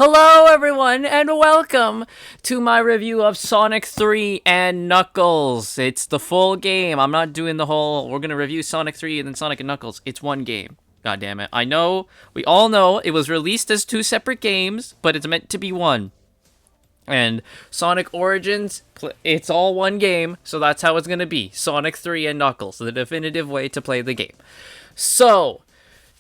Hello, everyone, and welcome to my review of Sonic 3 and Knuckles. It's the full game. I'm not doing the whole, we're going to review Sonic 3 and then Sonic and Knuckles. It's one game. God damn it. I know, we all know it was released as two separate games, but it's meant to be one. And Sonic Origins, it's all one game, so that's how it's going to be. Sonic 3 and Knuckles, the definitive way to play the game. So,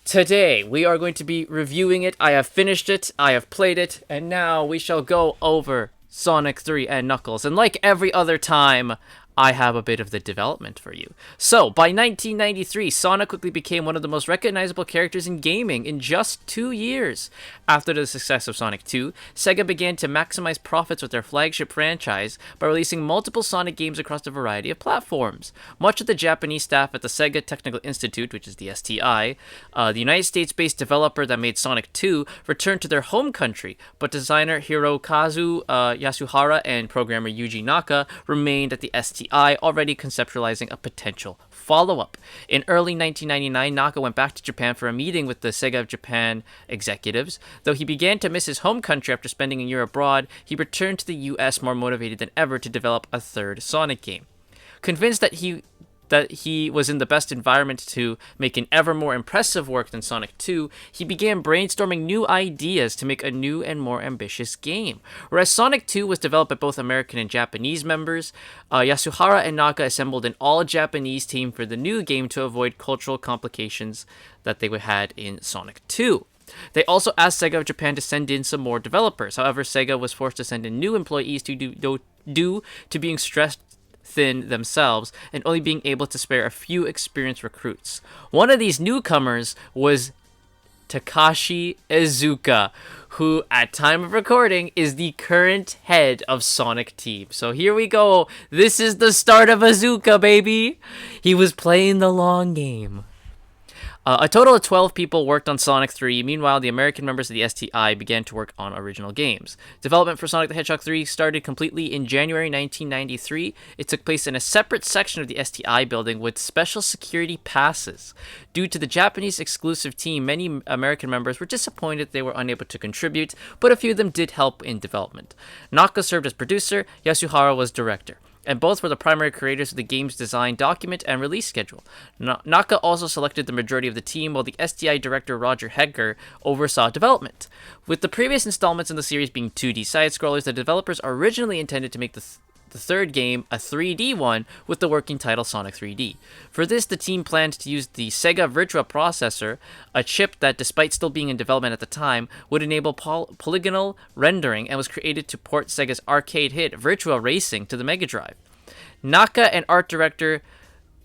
today, we are going to be reviewing it. I have finished it, I have played it, and now we shall go over Sonic 3 and Knuckles. And like every other time, I have a bit of the development for you. So, by 1993, Sonic quickly became one of the most recognizable characters in gaming in just 2 years. After the success of Sonic 2, Sega began to maximize profits with their flagship franchise by releasing multiple Sonic games across a variety of platforms. Much of the Japanese staff at the Sega Technical Institute, which is the STI, the United States-based developer that made Sonic 2, returned to their home country, but designer Hirokazu Yasuhara and programmer Yuji Naka remained at the STI, already conceptualizing a potential follow-up. In early 1999, Naka went back to Japan for a meeting with the Sega of Japan executives. Though he began to miss his home country after spending a year abroad, he returned to the US more motivated than ever to develop a third Sonic game. Convinced that he was in the best environment to make an ever more impressive work than Sonic 2, he began brainstorming new ideas to make a new and more ambitious game. Whereas Sonic 2 was developed by both American and Japanese members, Yasuhara and Naka assembled an all-Japanese team for the new game to avoid cultural complications that they had in Sonic 2. They also asked Sega of Japan to send in some more developers. However, Sega was forced to send in new employees due to being stressed thin themselves and only being able to spare a few experienced recruits. One of these newcomers was Takashi Iizuka, who at time of recording is the current head of Sonic Team. So here we go. This is the start of Iizuka, baby. He was playing the long game. A total of 12 people worked on Sonic 3. Meanwhile, the American members of the STI began to work on original games. Development for Sonic the Hedgehog 3 started completely in January 1993. It took place in a separate section of the STI building with special security passes. Due to the Japanese exclusive team, many American members were disappointed they were unable to contribute, but a few of them did help in development. Naka served as producer, Yasuhara was director, and both were the primary creators of the game's design document and release schedule. Naka also selected the majority of the team, while the STI director Roger Hegger oversaw development. With the previous installments in the series being 2D side-scrollers, the developers originally intended to make the third game a 3D one with the working title Sonic 3D. For this, the team planned to use the Sega Virtua processor, a chip that, despite still being in development at the time, would enable polygonal rendering and was created to port Sega's arcade hit Virtua Racing to the Mega Drive. Naka and art director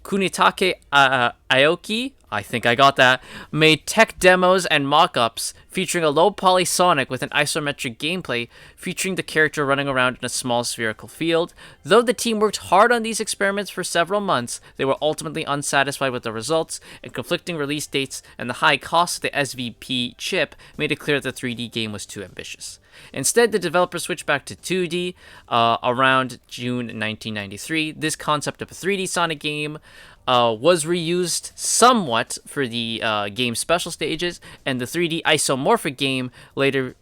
Kunitake Aoki, I think I got that, made tech demos and mock-ups featuring a low-poly Sonic with an isometric gameplay featuring the character running around in a small spherical field. Though the team worked hard on these experiments for several months, they were ultimately unsatisfied with the results, and conflicting release dates and the high cost of the SVP chip made it clear that the 3D game was too ambitious. Instead, the developers switched back to 2D around June 1993. This concept of a 3D Sonic game was reused somewhat for the game's special stages, and the 3D isomorphic game later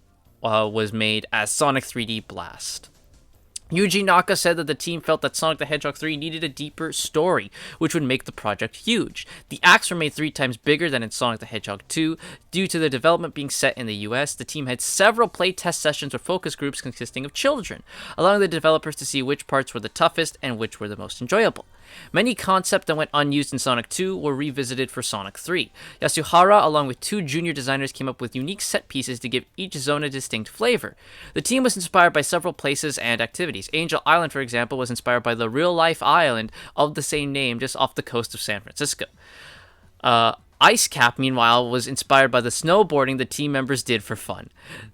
was made as Sonic 3D Blast. Yuji Naka said that the team felt that Sonic the Hedgehog 3 needed a deeper story, which would make the project huge. The acts were made 3 times bigger than in Sonic the Hedgehog 2. Due to the development being set in the US, the team had several playtest sessions with focus groups consisting of children, allowing the developers to see which parts were the toughest and which were the most enjoyable. Many concepts that went unused in Sonic 2 were revisited for Sonic 3. Yasuhara, along with 2 junior designers, came up with unique set pieces to give each zone a distinct flavor. The team was inspired by several places and activities. Angel Island, for example, was inspired by the real-life island of the same name just off the coast of San Francisco. Ice Cap, meanwhile, was inspired by the snowboarding the team members did for fun.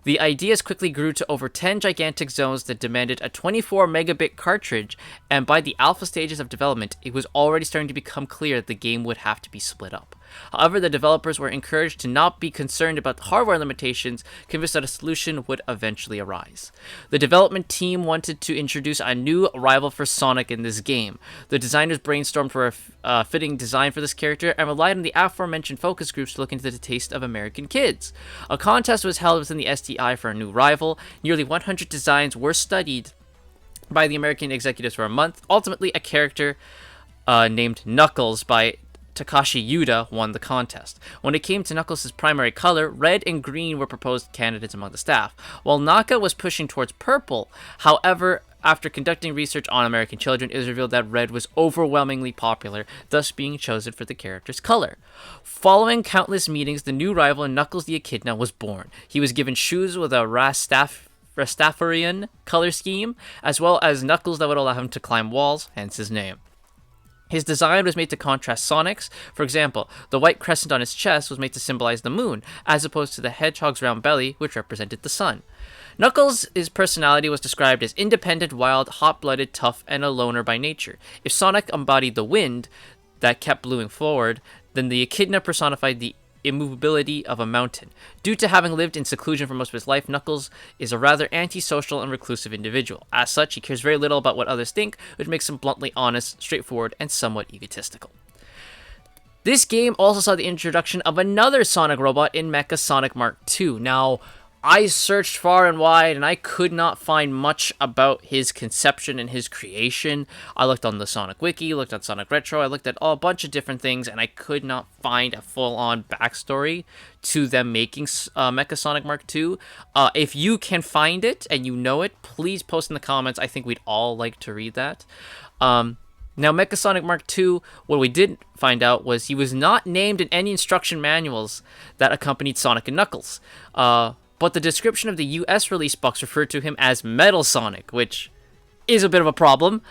The ideas quickly grew to over 10 gigantic zones that demanded a 24 megabit cartridge, and by the alpha stages of development, it was already starting to become clear that the game would have to be split up. However, the developers were encouraged to not be concerned about the hardware limitations, convinced that a solution would eventually arise. The development team wanted to introduce a new rival for Sonic in this game. The designers brainstormed for a fitting design for this character and relied on the aforementioned focus groups to look into the taste of American kids. A contest was held within the STI for a new rival. Nearly 100 designs were studied by the American executives for a month. Ultimately, a character named Knuckles by Takashi Yuda won the contest. When it came to Knuckles' primary color, red and green were proposed candidates among the staff, while Naka was pushing towards purple. However, after conducting research on American children, it was revealed that red was overwhelmingly popular, thus being chosen for the character's color. Following countless meetings, the new rival, Knuckles the Echidna, was born. He was given shoes with a Rastafarian color scheme, as well as knuckles that would allow him to climb walls, hence his name. His design was made to contrast Sonic's. For example, the white crescent on his chest was made to symbolize the moon, as opposed to the hedgehog's round belly, which represented the sun. Knuckles' personality was described as independent, wild, hot-blooded, tough, and a loner by nature. If Sonic embodied the wind that kept blowing forward, then the Echidna personified the immovability of a mountain. Due to having lived in seclusion for most of his life, Knuckles is a rather antisocial and reclusive individual. As such, he cares very little about what others think, which makes him bluntly honest, straightforward, and somewhat egotistical. This game also saw the introduction of another Sonic robot in Mecha Sonic Mark II. Now, I searched far and wide, and I could not find much about his conception and his creation. I looked on the Sonic Wiki, looked at Sonic Retro, I looked at a bunch of different things, and I could not find a full-on backstory to them making Mecha Sonic Mark II. If you can find it, and you know it, please post in the comments. I think we'd all like to read that. Now, Mecha Sonic Mark II, what we did find out was he was not named in any instruction manuals that accompanied Sonic and Knuckles. But the description of the US release box referred to him as Metal Sonic, which is a bit of a problem.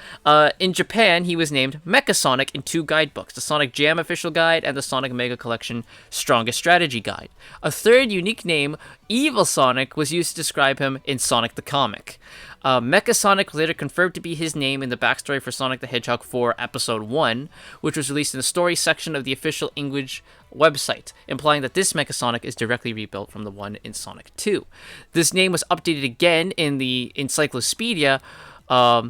In Japan, he was named Mecha Sonic in two guidebooks, the Sonic Jam Official Guide and the Sonic Mega Collection Strongest Strategy Guide. A third unique name, Evil Sonic, was used to describe him in Sonic the Comic. Mecha Sonic was later confirmed to be his name in the backstory for Sonic the Hedgehog 4 Episode 1, which was released in the story section of the official English website, implying that this Mecha Sonic is directly rebuilt from the one in Sonic 2. This name was updated again in the Encyclopedia,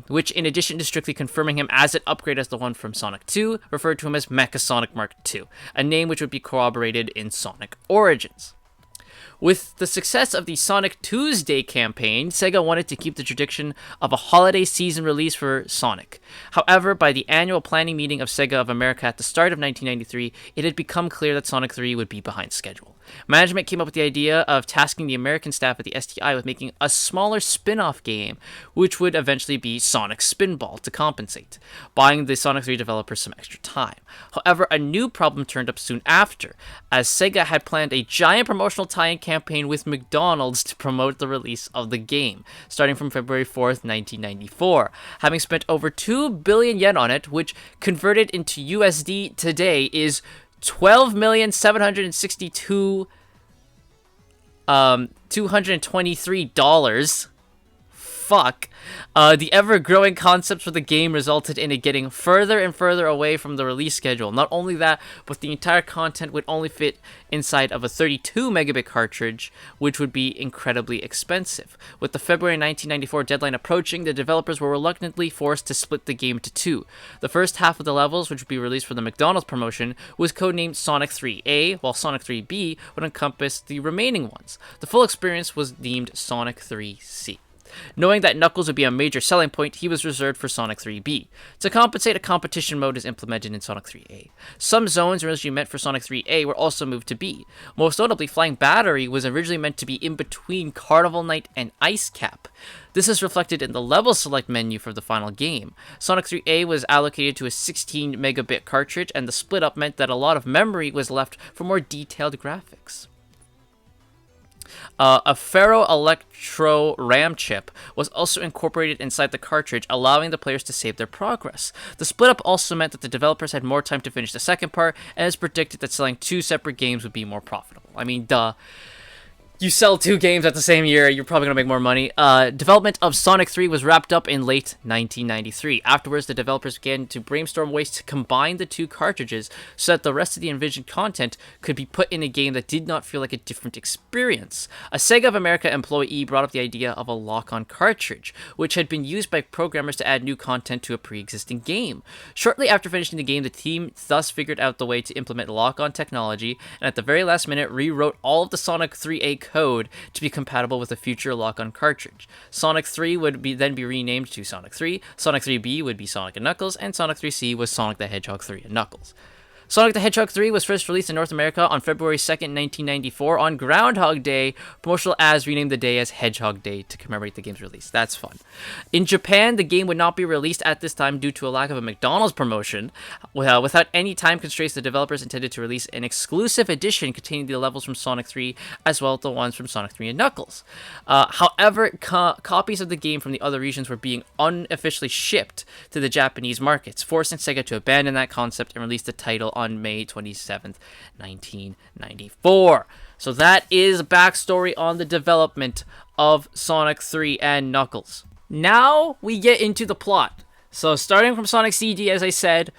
which, in addition to strictly confirming him as an upgrade as the one from Sonic 2, referred to him as Mecha Sonic Mark II, a name which would be corroborated in Sonic Origins. With the success of the Sonic Tuesday campaign, Sega wanted to keep the tradition of a holiday season release for Sonic. However, by the annual planning meeting of Sega of America at the start of 1993, it had become clear that Sonic 3 would be behind schedule. Management came up with the idea of tasking the American staff at the STI with making a smaller spin-off game, which would eventually be Sonic Spinball to compensate, buying the Sonic 3 developers some extra time. However, a new problem turned up soon after, as Sega had planned a giant promotional tie-in campaign with McDonald's to promote the release of the game, starting from February 4th, 1994. Having spent over 2 billion yen on it, which converted into USD today is $12,762,223. Fuck. The ever-growing concepts for the game resulted in it getting further and further away from the release schedule. Not only that, but the entire content would only fit inside of a 32 megabit cartridge, which would be incredibly expensive. With the February 1994 deadline approaching, the developers were reluctantly forced to split the game into two. The first half of the levels, which would be released for the McDonald's promotion, was codenamed Sonic 3A, while Sonic 3B would encompass the remaining ones. The full experience was deemed Sonic 3C. Knowing that Knuckles would be a major selling point, he was reserved for Sonic 3B. To compensate, a competition mode is implemented in Sonic 3A. Some zones originally meant for Sonic 3A were also moved to B. Most notably, Flying Battery was originally meant to be in between Carnival Night and Ice Cap. This is reflected in the level select menu for the final game. Sonic 3A was allocated to a 16 megabit cartridge, and the split up meant that a lot of memory was left for more detailed graphics. A ferroelectro RAM chip was also incorporated inside the cartridge, allowing the players to save their progress. The split up also meant that the developers had more time to finish the second part, and it's predicted that selling two separate games would be more profitable. I mean, duh. You sell 2 games at the same year, you're probably going to make more money. Development of Sonic 3 was wrapped up in late 1993. Afterwards, the developers began to brainstorm ways to combine the 2 cartridges so that the rest of the envisioned content could be put in a game that did not feel like a different experience. A Sega of America employee brought up the idea of a lock-on cartridge, which had been used by programmers to add new content to a pre-existing game. Shortly after finishing the game, the team thus figured out the way to implement lock-on technology, and at the very last minute rewrote all of the Sonic 3A code to be compatible with a future lock-on cartridge. Sonic 3 would then be renamed to Sonic 3, Sonic 3B would be Sonic and Knuckles, and Sonic 3C was Sonic the Hedgehog 3 and Knuckles. Sonic the Hedgehog 3 was first released in North America on February 2nd, 1994 on Groundhog Day. Promotional ads renamed the day as Hedgehog Day to commemorate the game's release. That's fun. In Japan, the game would not be released at this time due to a lack of a McDonald's promotion. Without any time constraints, the developers intended to release an exclusive edition containing the levels from Sonic 3 as well as the ones from Sonic 3 and Knuckles. However, copies of the game from the other regions were being unofficially shipped to the Japanese markets, forcing Sega to abandon that concept and release the title on May 27th, 1994. So that is backstory on the development of Sonic 3 and Knuckles. Now we get into the plot. So starting from Sonic CD, as I said,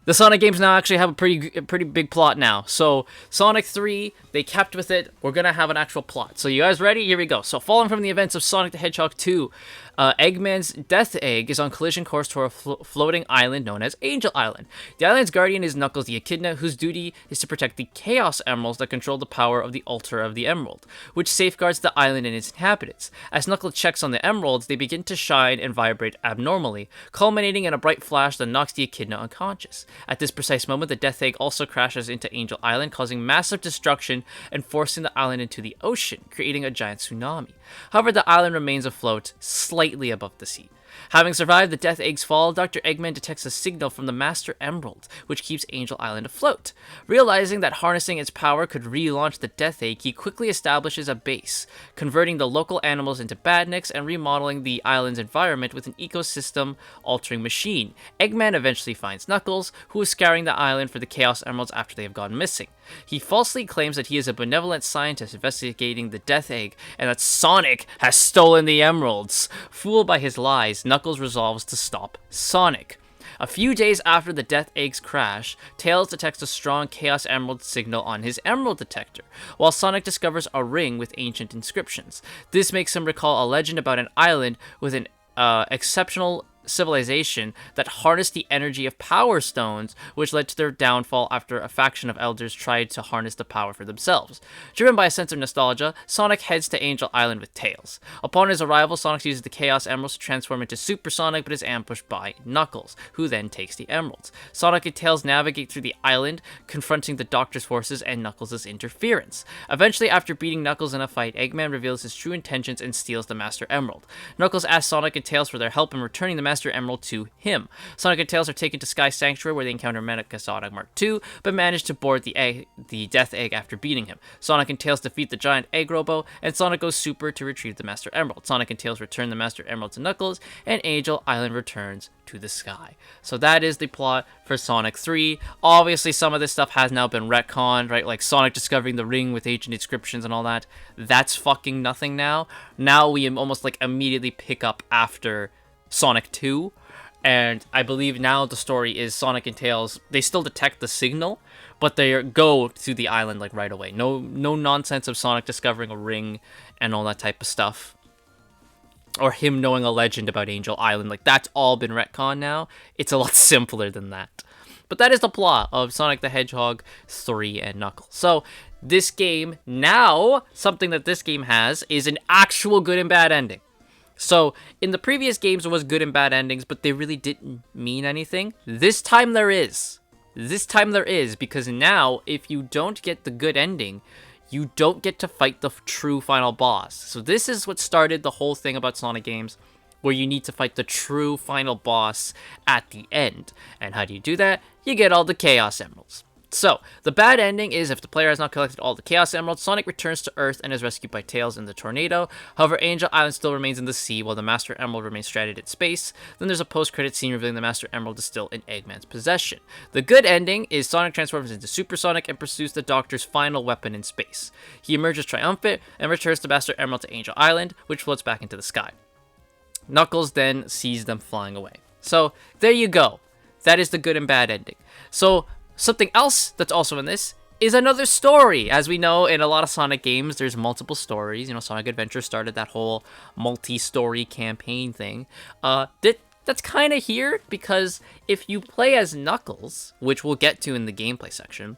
the Sonic games now actually have a pretty big plot now. So Sonic 3, they kept with it. We're going to have an actual plot. So you guys ready? Here we go. So following from the events of Sonic the Hedgehog 2, Eggman's Death Egg is on collision course to a floating island known as Angel Island. The island's guardian is Knuckles the Echidna, whose duty is to protect the Chaos Emeralds that control the power of the Altar of the Emerald, which safeguards the island and its inhabitants. As Knuckles checks on the emeralds, they begin to shine and vibrate abnormally, culminating in a bright flash that knocks the Echidna unconscious. At this precise moment, the Death Egg also crashes into Angel Island, causing massive destruction and forcing the island into the ocean, creating a giant tsunami. However, the island remains afloat, slightly above the sea. Having survived the Death Egg's fall, Dr. Eggman detects a signal from the Master Emerald, which keeps Angel Island afloat. Realizing that harnessing its power could relaunch the Death Egg, he quickly establishes a base, converting the local animals into badniks and remodeling the island's environment with an ecosystem-altering machine. Eggman eventually finds Knuckles, who is scouring the island for the Chaos Emeralds after they have gone missing. He falsely claims that he is a benevolent scientist investigating the Death Egg and that Sonic has stolen the emeralds. Fooled by his lies, Knuckles resolves to stop Sonic. A few days after the Death Egg's crash, Tails detects a strong Chaos Emerald signal on his Emerald Detector, while Sonic discovers a ring with ancient inscriptions. This makes him recall a legend about an island with an exceptional civilization that harnessed the energy of Power Stones, which led to their downfall after a faction of elders tried to harness the power for themselves. Driven by a sense of nostalgia, Sonic heads to Angel Island with Tails. Upon his arrival, Sonic uses the Chaos Emeralds to transform into Super Sonic, but is ambushed by Knuckles, who then takes the emeralds. Sonic and Tails navigate through the island, confronting the Doctor's forces and Knuckles' interference. Eventually, after beating Knuckles in a fight, Eggman reveals his true intentions and steals the Master Emerald. Knuckles asks Sonic and Tails for their help in returning the Master Emerald to him. Sonic and Tails are taken to Sky Sanctuary, where they encounter Mecha Mark II, but manage to board the Death Egg after beating him. Sonic and Tails defeat the giant Egg Robo, and Sonic goes super to retrieve the Master Emerald. Sonic and Tails return the Master Emerald to Knuckles, and Angel Island returns to the sky. So that is the plot for Sonic 3. Obviously, some of this stuff has now been retconned, right? Like Sonic discovering the ring with ancient inscriptions and all that. That's fucking nothing now. Now we almost like immediately pick up after Sonic 2. And I believe now the story is Sonic and Tails, they still detect the signal, but they go to the island like right away. No nonsense of Sonic discovering a ring and all that type of stuff. Or him knowing a legend about Angel Island. Like, that's all been retconned now. It's a lot simpler than that. But that is the plot of Sonic the Hedgehog 3 and Knuckles. So, this game, now, something that this game has is an actual good and bad ending. So, in the previous games, there was good and bad endings, but they really didn't mean anything. This time there is. This time there is, because now, if you don't get the good ending, you don't get to fight the true final boss. So this is what started the whole thing about Sonic games, where you need to fight the true final boss at the end. And how do you do that? You get all the Chaos Emeralds. So, the bad ending is if the player has not collected all the Chaos Emeralds, Sonic returns to Earth and is rescued by Tails in the tornado. However, Angel Island still remains in the sea while the Master Emerald remains stranded in space. Then there's a post-credit scene revealing the Master Emerald is still in Eggman's possession. The good ending is Sonic transforms into Super Sonic and pursues the Doctor's final weapon in space. He emerges triumphant and returns the Master Emerald to Angel Island, which floats back into the sky. Knuckles then sees them flying away. So, there you go. That is the good and bad ending. So, something else that's also in this is another story. As we know, in a lot of Sonic games, there's multiple stories. You know, Sonic Adventure started that whole multi-story campaign thing. That's kind of here because if you play as Knuckles, which we'll get to in the gameplay section,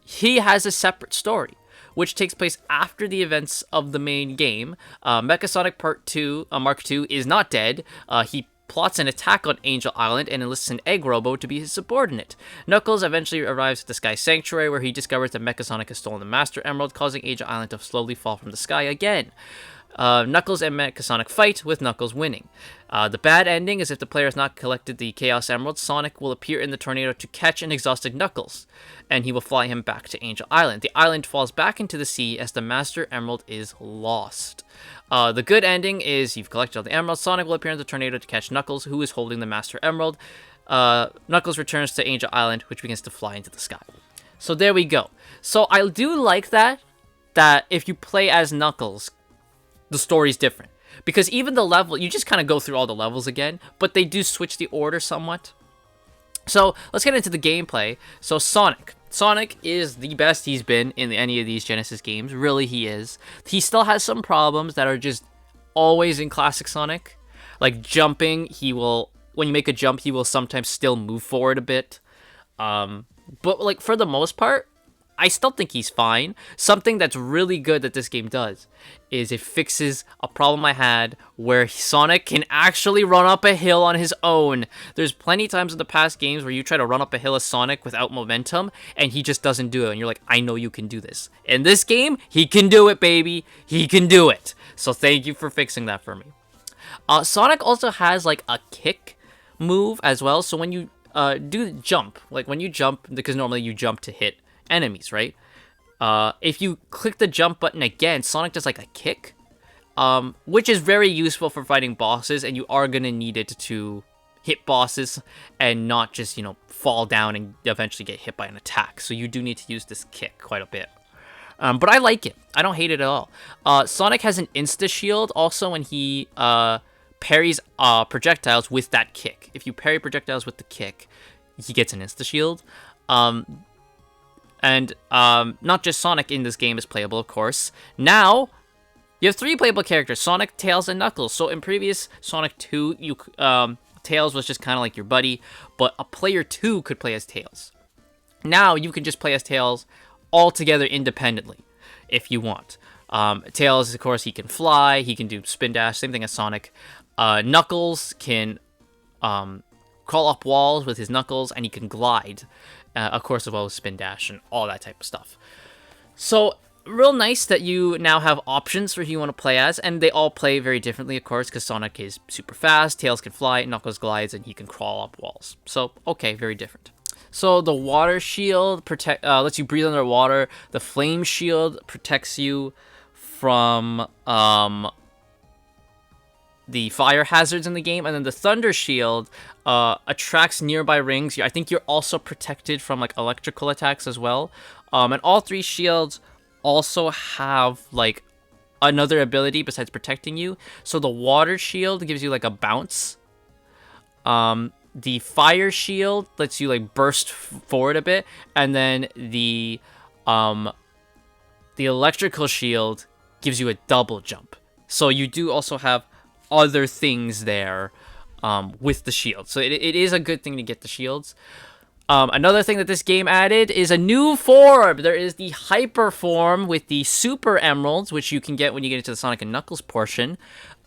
he has a separate story, which takes place after the events of the main game. Mecha Sonic Part 2, Mark II, is not dead. He plots an attack on Angel Island and enlists an Egg Robo to be his subordinate. Knuckles eventually arrives at the Sky Sanctuary, where he discovers that Mecha Sonic has stolen the Master Emerald, causing Angel Island to slowly fall from the sky again. Knuckles and Mecha Sonic fight, with Knuckles winning. The bad ending is if the player has not collected the Chaos Emerald, Sonic will appear in the tornado to catch an exhausted Knuckles, and he will fly him back to Angel Island. The island falls back into the sea as the Master Emerald is lost. The good ending is you've collected all the emeralds. Sonic will appear in the tornado to catch Knuckles, who is holding the Master Emerald. Knuckles returns to Angel Island, which begins to fly into the sky. So there we go. So I do like that if you play as Knuckles, the story's different. Because even the level, you just kind of go through all the levels again, but they do switch the order somewhat. So let's get into the gameplay. So Sonic is the best he's been in any of these Genesis games. Really, he is. He still has some problems that are just always in classic Sonic. Like jumping, when you make a jump, he will sometimes still move forward a bit. But like for the most part, I still think he's fine. Something that's really good that this game does is it fixes a problem I had where Sonic can actually run up a hill on his own. There's plenty of times in the past games where you try to run up a hill as Sonic without momentum, and he just doesn't do it. And you're like, I know you can do this. In this game, he can do it, baby. He can do it. So thank you for fixing that for me. Sonic also has like a kick move as well. So when you do jump, like when you jump, because normally you jump to hit enemies, right? If you click the jump button again, Sonic does like a kick, which is very useful for fighting bosses, and you are gonna need it to hit bosses and not just, fall down and eventually get hit by an attack. So you do need to use this kick quite a bit. But I like it. I don't hate it at all. Sonic has an insta shield also when he parries projectiles with that kick. If you parry projectiles with the kick, he gets an insta shield. And not just Sonic in this game is playable, of course. Now, you have 3 playable characters, Sonic, Tails, and Knuckles. So in previous Sonic 2, Tails was just kind of like your buddy, but a player 2 could play as Tails. Now, you can just play as Tails all together independently, if you want. Tails, of course, he can fly, he can do spin dash, same thing as Sonic. Knuckles can crawl up walls with his knuckles, and he can glide. Of course, as well as spin dash and all that type of stuff. So, real nice that you now have options for who you want to play as, and they all play very differently, of course, because Sonic is super fast, Tails can fly, Knuckles glides, and he can crawl up walls. So, okay, very different. So, the water shield lets you breathe underwater. The flame shield protects you from the fire hazards in the game, and then the thunder shield attracts nearby rings. I think you're also protected from like electrical attacks as well. And all 3 shields also have like another ability besides protecting you. So the water shield gives you like a bounce. The fire shield lets you like burst forward a bit, and then the electrical shield gives you a double jump. So you do also have other things there with the shield. So it is a good thing to get the shields. Another thing that this game added is a new form. There is the Hyper form with the Super Emeralds, which you can get when you get into the Sonic and Knuckles portion.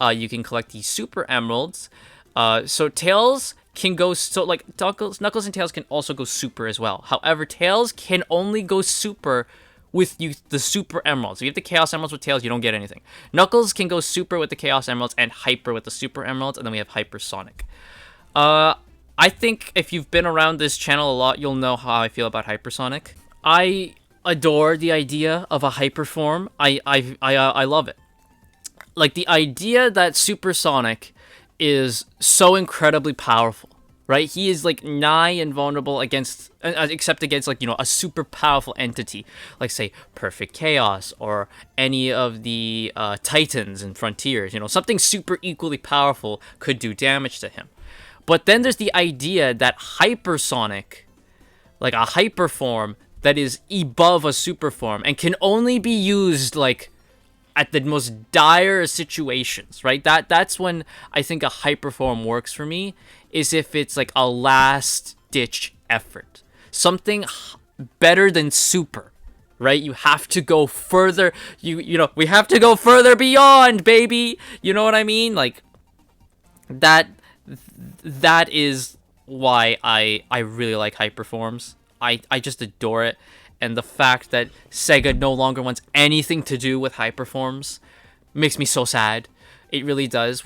You can collect the Super Emeralds. So Tails can go, Knuckles and Tails can also go Super as well. However, Tails can only go Super with the Super Emeralds. If you have the Chaos Emeralds with Tails, you don't get anything. Knuckles can go Super with the Chaos Emeralds and Hyper with the Super Emeralds, and then we have Hyper Sonic. I think if you've been around this channel a lot, you'll know how I feel about Hypersonic. I adore the idea of a hyperform. I love it. Like, the idea that Supersonic is so incredibly powerful, right? He is like nigh invulnerable against, except against like, a super powerful entity, like say Perfect Chaos or any of the Titans and Frontiers. Something super equally powerful could do damage to him. But then there's the idea that Hypersonic, like a hyperform that is above a superform and can only be used like at the most dire situations, right? That's when I think a hyperform works for me, is if it's like a last ditch effort. Something better than super, right? You have to go further. We have to go further beyond, baby. You know what I mean? Like that is why I really like hyperforms. I just adore it. And the fact that Sega no longer wants anything to do with hyperforms makes me so sad. It really does.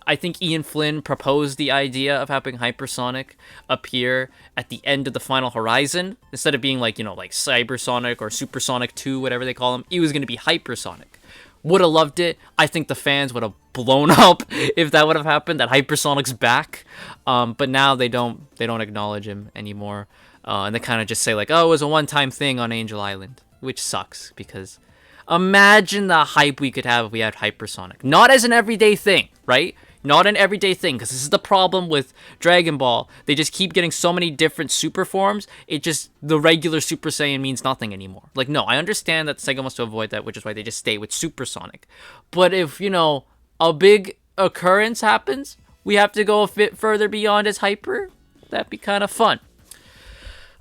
I think Ian Flynn proposed the idea of having Hypersonic appear at the end of the Final Horizon. Instead of being like, like Cybersonic or Supersonic 2, whatever they call him, he was going to be Hypersonic. Would have loved it. I think the fans would have blown up if that would have happened, that Hypersonic's back. But now they don't acknowledge him anymore. And they kind of just say like, oh, it was a one-time thing on Angel Island, which sucks, because imagine the hype we could have if we had Hypersonic. Not as an everyday thing, right? Not an everyday thing, because this is the problem with Dragon Ball. They just keep getting so many different super forms, the regular Super Saiyan means nothing anymore. Like, no, I understand that Sega wants to avoid that, which is why they just stay with Supersonic. But if, a big occurrence happens, we have to go a bit further beyond as hyper, that'd be kind of fun.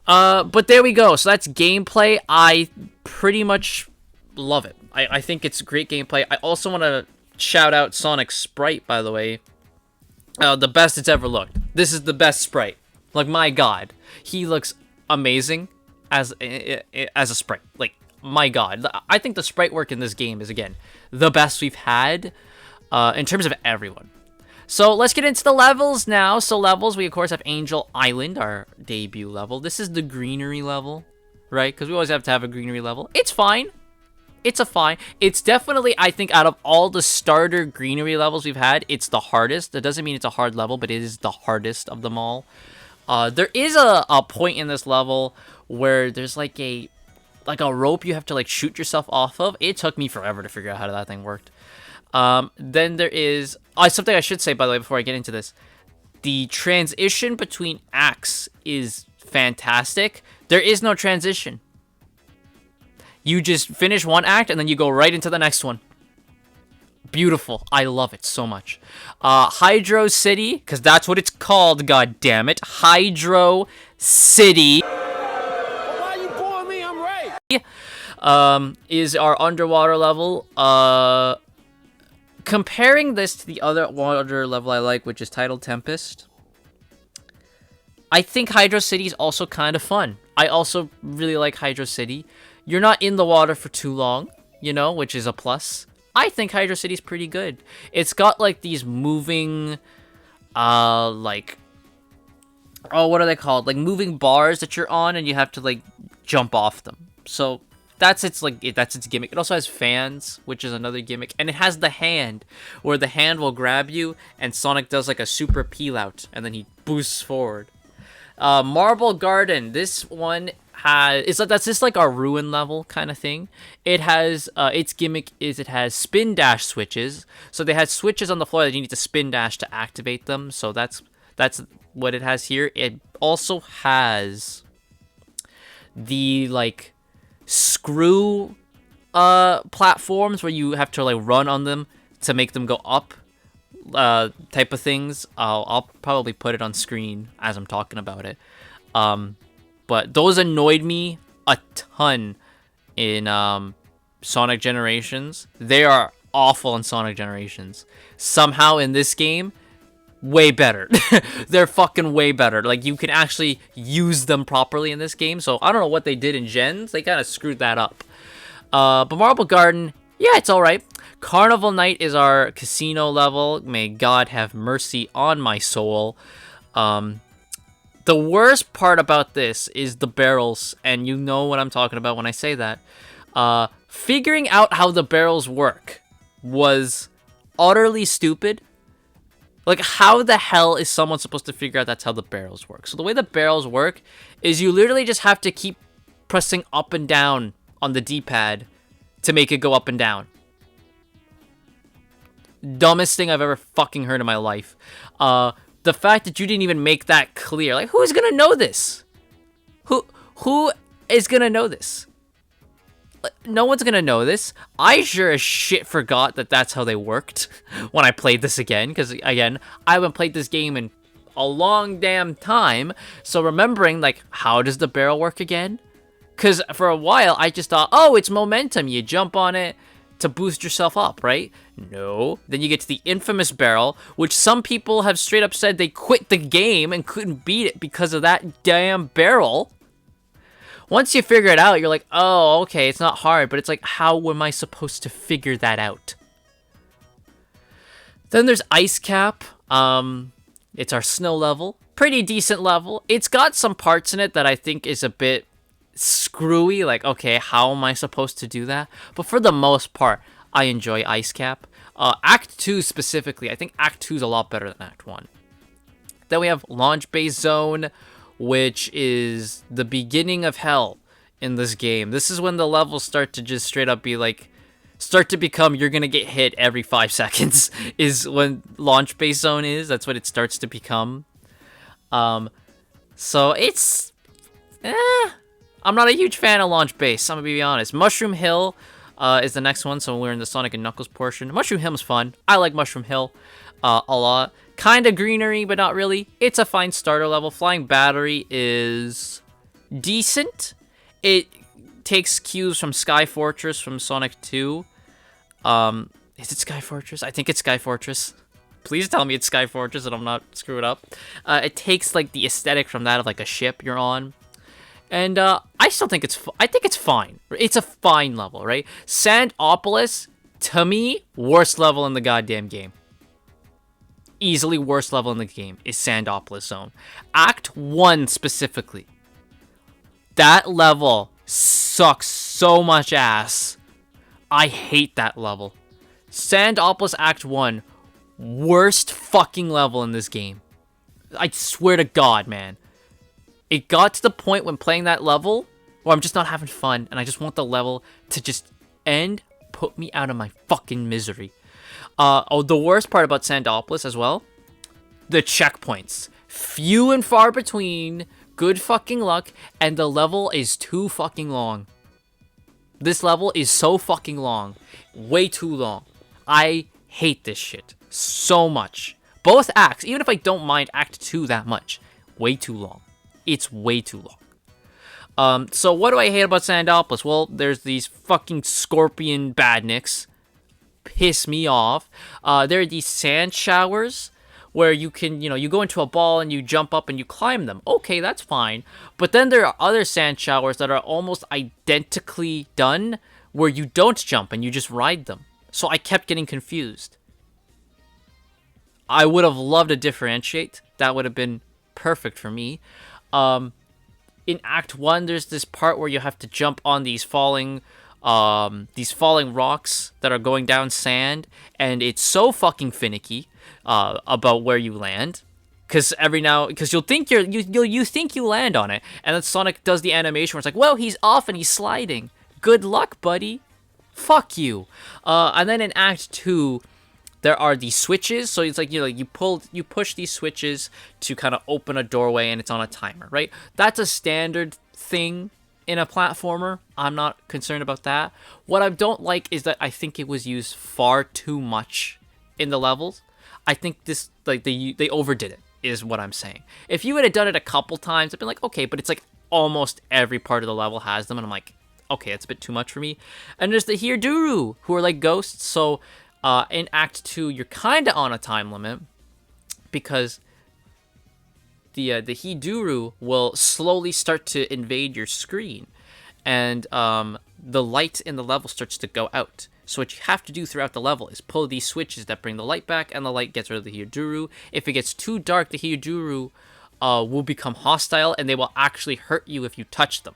But there we go. So that's gameplay. I pretty much love it. I think it's great gameplay. I also want to shout out Sonic's sprite, by the way. The best it's ever looked. This is the best sprite. Like, my god. He looks amazing as a sprite. Like, my god. I think the sprite work in this game is, again, the best we've had in terms of everyone. So let's get into the levels now. So levels, we of course have Angel Island, our debut level. This is the greenery level, right? Because we always have to have a greenery level. It's fine. It's definitely, I think, out of all the starter greenery levels we've had, it's the hardest. That doesn't mean it's a hard level, but it is the hardest of them all. There is a point in this level where there's like a rope you have to like shoot yourself off of. It took me forever to figure out how that thing worked. Then there is something I should say, by the way, before I get into this. The transition between acts is fantastic. There is no transition. You just finish one act and then you go right into the next one. Beautiful. I love it so much. Hydro City, because that's what it's called, god damn it. Hydro City. Why you boring me? I'm right. Is our underwater level. Comparing this to the other water level I like, which is Tidal Tempest, I think Hydro City is also kind of fun. I also really like Hydro City. You're not in the water for too long, which is a plus. I think Hydro City is pretty good. It's got like these moving, what are they called? Like moving bars that you're on, and you have to like jump off them. So that's its gimmick. It also has fans, which is another gimmick, and it has the hand, where the hand will grab you, and Sonic does like a super peel out, and then he boosts forward. Marble Garden. This one that's just like our ruin level kind of thing. It has its gimmick is it has spin dash switches. So they had switches on the floor that you need to spin dash to activate them. So that's what it has here. It also has the like screw platforms where you have to like run on them to make them go up type of things. I'll probably put it on screen as I'm talking about it. But those annoyed me a ton in Sonic Generations. They are awful in Sonic Generations. Somehow in this game, way better. They're fucking way better. Like, you can actually use them properly in this game. So I don't know what they did in Gens. They kind of screwed that up. But Marble Garden, yeah, it's alright. Carnival Night is our casino level. May God have mercy on my soul. The worst part about this is the barrels, and you know what I'm talking about when I say that. Figuring out how the barrels work was utterly stupid. Like, how the hell is someone supposed to figure out that's how the barrels work? So the way the barrels work is you literally just have to keep pressing up and down on the D-pad to make it go up and down. Dumbest thing I've ever fucking heard in my life. The fact that you didn't even make that clear. Like, who's gonna know this? Who is gonna know this? No one's gonna know this. I sure as shit forgot that that's how they worked when I played this again. Because, again, I haven't played this game in a long damn time. So remembering, like, how does the barrel work again? Because for a while, I just thought, oh, it's momentum. You jump on it to boost yourself up, right? No. Then you get to the infamous barrel, which some people have straight up said they quit the game and couldn't beat it because of that damn barrel. Once you figure it out, you're like, oh, okay, it's not hard, but it's like, how am I supposed to figure that out? Then there's Ice Cap. It's our snow level. Pretty decent level. It's got some parts in it that I think is a bit screwy. Like, okay, how am I supposed to do that? But for the most part, I enjoy Ice Cap. Act 2 specifically, I think Act 2 is a lot better than Act 1. Then we have Launch Base Zone, which is the beginning of hell in this game. This is when the levels start to just straight up be like, start to become you're gonna get hit every 5 seconds is when Launch Base Zone is. That's what it starts to become. So it's I'm not a huge fan of Launch Base, I'm gonna be honest. Mushroom Hill is the next one, so we're in the Sonic and Knuckles portion. Mushroom Hill is fun. I like Mushroom Hill a lot. Kind of greenery, but not really. It's a fine starter level. Flying Battery is decent. It takes cues from Sky Fortress from Sonic 2. Is it Sky Fortress? I think it's Sky Fortress. Please tell me it's Sky Fortress and I'm not screwing up. It takes like the aesthetic from that of like a ship you're on. And I still think I think it's fine. It's a fine level, right? Sandopolis, to me, worst level in the goddamn game. Easily worst level in the game is Sandopolis Zone. Act 1 specifically. That level sucks so much ass. I hate that level. Sandopolis Act 1, worst fucking level in this game. I swear to God, man. It got to the point when playing that level where I'm just not having fun and I just want the level to just end, put me out of my fucking misery. The worst part about Sandopolis as well, the checkpoints. Few and far between, good fucking luck, and the level is too fucking long. This level is so fucking long. Way too long. I hate this shit so much. Both acts, even if I don't mind Act 2 that much, way too long. It's way too long. So what do I hate about Sandopolis? Well, there's these fucking scorpion badniks. Piss me off. There are these sand showers where you can, you go into a ball and you jump up and you climb them. Okay, that's fine. But then there are other sand showers that are almost identically done where you don't jump and you just ride them. So I kept getting confused. I would have loved to differentiate. That would have been perfect for me. In Act 1, there's this part where you have to jump on these falling rocks that are going down sand, and it's so fucking finicky about where you land, because you'll think you think you land on it, and then Sonic does the animation where it's like, well, he's off and he's sliding. Good luck, buddy. Fuck you. And then in Act 2, there are these switches, so it's like you push these switches to kind of open a doorway, and it's on a timer, right? That's a standard thing in a platformer. I'm not concerned about that. What I don't like is that I think it was used far too much in the levels. I think this, like, they overdid it, is what I'm saying. If you would have done it a couple times, I'd be like, okay, but it's like almost every part of the level has them, and I'm like, okay, that's a bit too much for me. And there's the Hirduru, who are like ghosts, so in Act 2, you're kind of on a time limit, because the Hiduru will slowly start to invade your screen, and the light in the level starts to go out. So what you have to do throughout the level is pull these switches that bring the light back, and the light gets rid of the Hiduru. If it gets too dark, the Hiduru will become hostile, and they will actually hurt you if you touch them.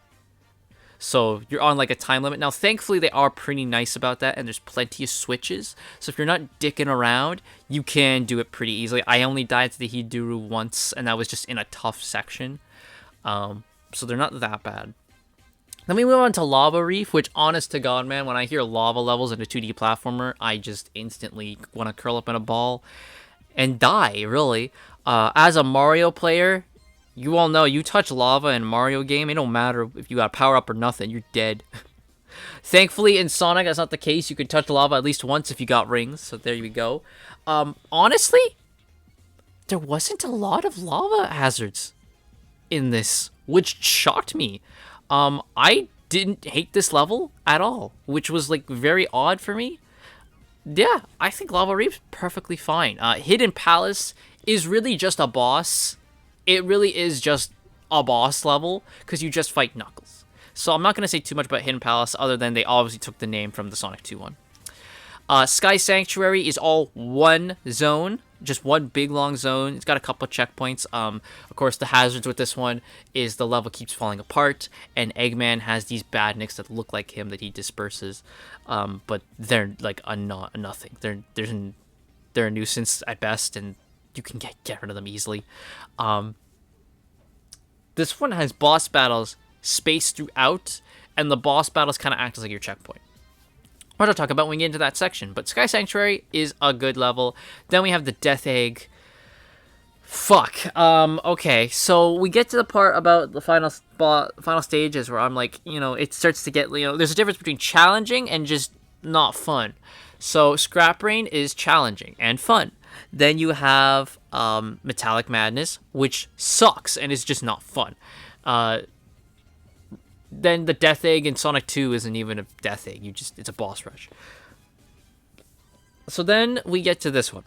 So you're on like a time limit. Now, thankfully, they are pretty nice about that, and there's plenty of switches. So if you're not dicking around, you can do it pretty easily. I only died to the Hiduru once, and that was just in a tough section. So they're not that bad. Then we move on to Lava Reef, which, honest to God, man, when I hear lava levels in a 2D platformer, I just instantly want to curl up in a ball and die, really. As a Mario player, you all know, you touch lava in a Mario game, it don't matter if you got a power-up or nothing, you're dead. Thankfully, in Sonic, that's not the case. You can touch lava at least once if you got rings, so there you go. Honestly, there wasn't a lot of lava hazards in this, which shocked me. I didn't hate this level at all, which was, like, very odd for me. Yeah, I think Lava Reef's perfectly fine. Hidden Palace is really just a boss. It really is just a boss level, because you just fight Knuckles. So I'm not going to say too much about Hidden Palace, other than they obviously took the name from the Sonic 2 one. Sky Sanctuary is all one zone, just one big long zone. It's got a couple of checkpoints. Of course, the hazards with this one is the level keeps falling apart, and Eggman has these badniks that look like him that he disperses, but they're like nothing. They're a nuisance at best, and you can get rid of them easily. This one has boss battles spaced throughout, and the boss battles kind of act as like your checkpoint. What I'll talk about when we get into that section, but Sky Sanctuary is a good level. Then we have the Death Egg. Fuck. Okay, so we get to the part about the final stages where I'm like, it starts to get, there's a difference between challenging and just not fun. So Scrap Rain is challenging and fun. Then you have Metallic Madness, which sucks and is just not fun. Then the Death Egg in Sonic 2 isn't even a Death Egg. It's a boss rush. So then we get to this one.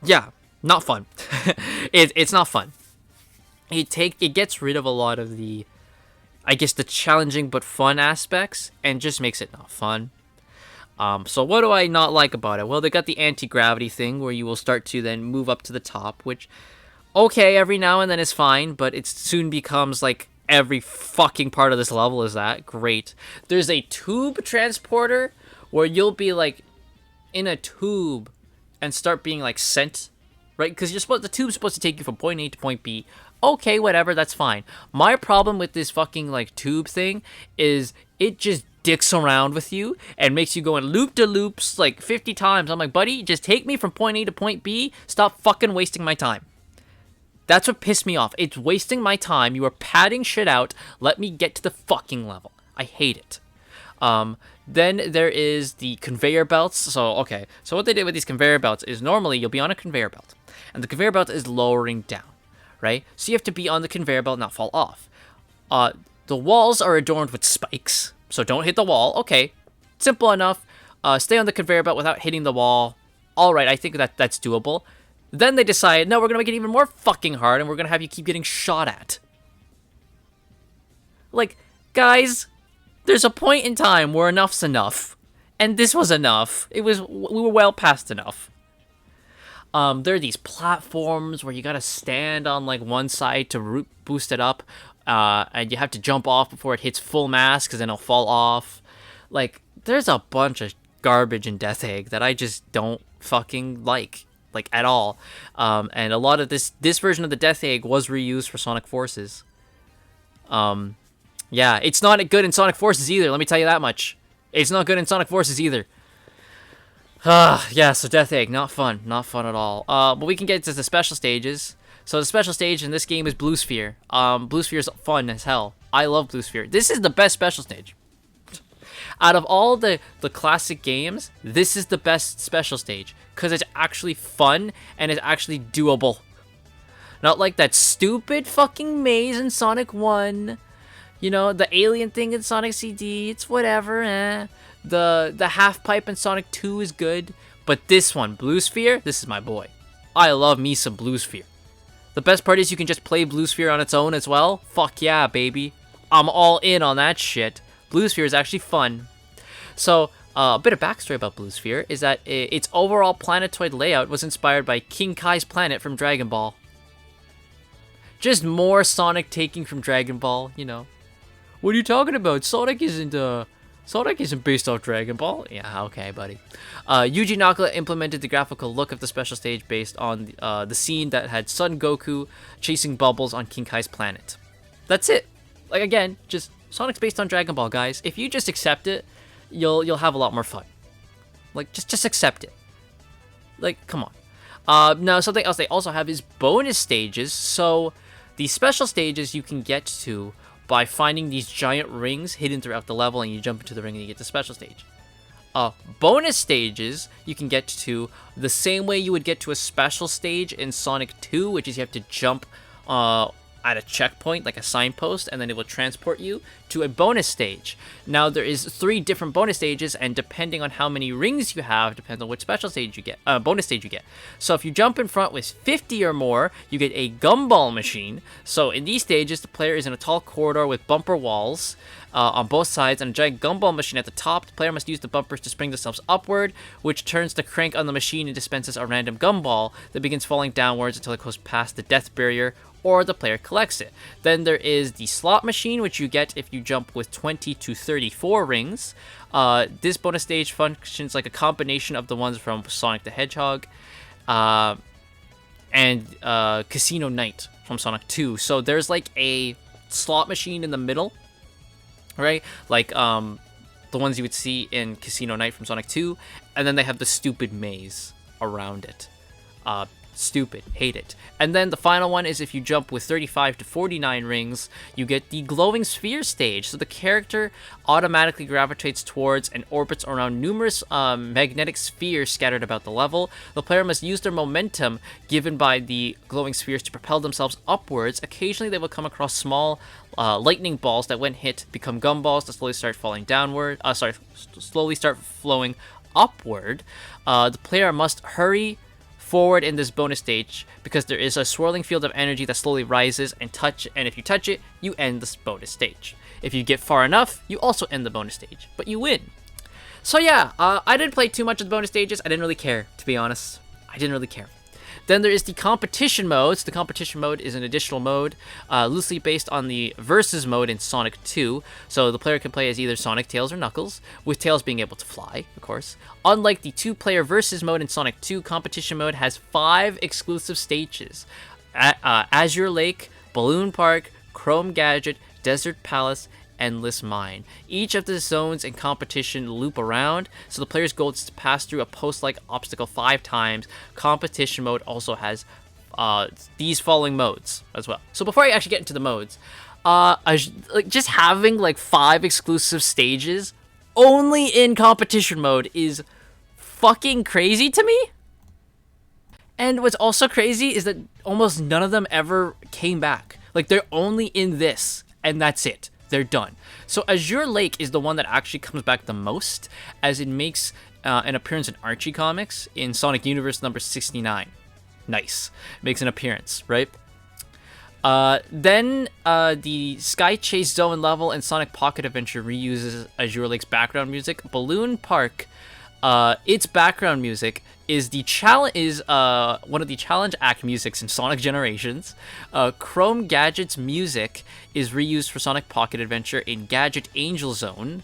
Yeah, not fun. It's not fun. It gets rid of a lot of the, I guess, the challenging but fun aspects, and just makes it not fun. So what do I not like about it? Well, they got the anti-gravity thing where you will start to then move up to the top, which, okay, every now and then is fine, but it soon becomes like every fucking part of this level is that. Great. There's a tube transporter where you'll be like in a tube and start being like sent, right? Because the tube's supposed to take you from point A to point B. Okay, whatever, that's fine. My problem with this fucking like tube thing is it just dicks around with you and makes you go in loop-de-loops like 50 times. I'm like, buddy, just take me from point A to point B. Stop fucking wasting my time. That's what pissed me off. It's wasting my time. You are padding shit out. Let me get to the fucking level. I hate it. Then there is the conveyor belts. So what they did with these conveyor belts is normally you'll be on a conveyor belt, and the conveyor belt is lowering down, right? So you have to be on the conveyor belt, not fall off. The walls are adorned with spikes, so don't hit the wall. Okay, simple enough. Stay on the conveyor belt without hitting the wall. All right, I think that's doable. Then they decide, no, we're going to make it even more fucking hard, and we're going to have you keep getting shot at. Like, guys, there's a point in time where enough's enough. And this was enough. We were well past enough. There are these platforms where you got to stand on, like, one side to boost it up. And you have to jump off before it hits full mass, because then it'll fall off. Like, there's a bunch of garbage in Death Egg that I just don't fucking like at all. And a lot of this version of the Death Egg was reused for Sonic Forces. Yeah, it's not good in Sonic Forces either, let me tell you that much. It's not good in Sonic Forces either. Yeah, so Death Egg, not fun at all. But we can get to the special stages. So the special stage in this game is Blue Sphere. Blue Sphere is fun as hell. I love Blue Sphere. This is the best special stage. Out of all the classic games, this is the best special stage, because it's actually fun and it's actually doable. Not like that stupid fucking maze in Sonic 1. The alien thing in Sonic CD, it's whatever, The half pipe in Sonic 2 is good, but this one, Blue Sphere, this is my boy. I love me some Blue Sphere. The best part is you can just play Blue Sphere on its own as well. Fuck yeah, baby. I'm all in on that shit. Blue Sphere is actually fun. So, A bit of backstory about Blue Sphere is that its overall planetoid layout was inspired by King Kai's planet from Dragon Ball. Just more Sonic taking from Dragon Ball, you know. What are you talking about? Sonic isn't based off Dragon Ball. Yeah, okay, buddy. Yuji Naka implemented the graphical look of the special stage based on the scene that had Son Goku chasing Bubbles on King Kai's planet. That's it. Like, again, just Sonic's based on Dragon Ball, guys. If you just accept it, you'll have a lot more fun. Like, just accept it. Like, come on. Now, something else they also have is bonus stages. So, the special stages you can get to by finding these giant rings hidden throughout the level, and you jump into the ring and you get the special stage. Bonus stages you can get to the same way you would get to a special stage in Sonic 2, which is you have to jump at a checkpoint, like a signpost, and then it will transport you to a bonus stage. Now, there is 3 different bonus stages, and depending on how many rings you have, depends on which special stage you get, bonus stage you get. So if you jump in front with 50 or more, you get a gumball machine. So in these stages, the player is in a tall corridor with bumper walls on both sides and a giant gumball machine at the top. The player must use the bumpers to spring themselves upward, which turns the crank on the machine and dispenses a random gumball that begins falling downwards until it goes past the death barrier, or the player collects it. Then there is the slot machine, which you get if you jump with 20 to 34 rings. This bonus stage functions like a combination of the ones from Sonic the Hedgehog and Casino Night from Sonic 2. So there's like a slot machine in the middle, right? Like the ones you would see in Casino Night from Sonic 2, and then they have the stupid maze around it. Stupid, hate it. And then the final one is if you jump with 35 to 49 rings, you get the glowing sphere stage. So the character automatically gravitates towards and orbits around numerous magnetic spheres scattered about the level. The player must use their momentum given by the glowing spheres to propel themselves upwards. Occasionally they will come across small lightning balls that, when hit, become gumballs that slowly start falling downward. Slowly start flowing upward. The player must hurry forward in this bonus stage because there is a swirling field of energy that slowly rises and if you touch it, you end this bonus stage. If you get far enough, you also end the bonus stage, but you win. So yeah, I didn't play too much of the bonus stages. I didn't really care, to be honest. I didn't really care. Then there is the competition mode. So the competition mode is an additional mode loosely based on the versus mode in Sonic 2. So the player can play as either Sonic, Tails, or Knuckles, with Tails being able to fly, of course. Unlike the 2-player versus mode in Sonic 2, competition mode has 5 exclusive stages. Azure Lake, Balloon Park, Chrome Gadget, Desert Palace, Endless Mine. Each of the zones in competition loop around, so the player's goal is to pass through a post-like obstacle 5 times. Competition mode also has these following modes as well. So before I actually get into the modes, just having like 5 exclusive stages only in competition mode is fucking crazy to me. And what's also crazy is that almost none of them ever came back. Like, they're only in this, and that's it. They're done. So Azure Lake is the one that actually comes back the most, as it makes an appearance in Archie Comics in Sonic Universe number 69. Nice. Makes an appearance, right? Then the Sky Chase Zone level in Sonic Pocket Adventure reuses Azure Lake's background music. Balloon Park, its background music is one of the challenge act musics in Sonic Generations. Chrome Gadget's music is reused for Sonic Pocket Adventure in Gadget Angel Zone.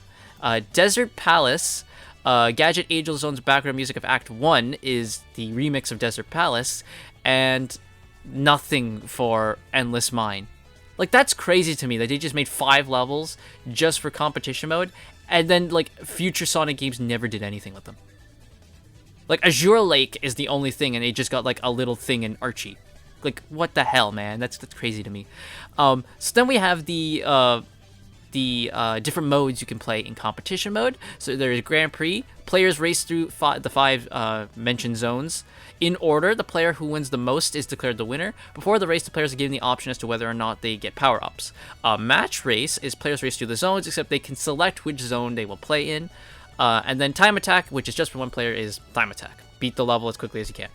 Desert Palace, Gadget Angel Zone's background music of Act 1 is the remix of Desert Palace, and nothing for Endless Mine. Like, that's crazy to me that they just made 5 levels just for competition mode, and then like future Sonic games never did anything with them. Like, Azure Lake is the only thing, and they just got like a little thing in Archie. Like, what the hell, man? That's crazy to me. So then we have the different modes you can play in competition mode. So there is Grand Prix. Players race through the 5 mentioned zones. In order, the player who wins the most is declared the winner. Before the race, the players are given the option as to whether or not they get power-ups. Match race is players race through the zones, except they can select which zone they will play in. And then Time Attack, which is just for one player, is Time Attack. Beat the level as quickly as you can.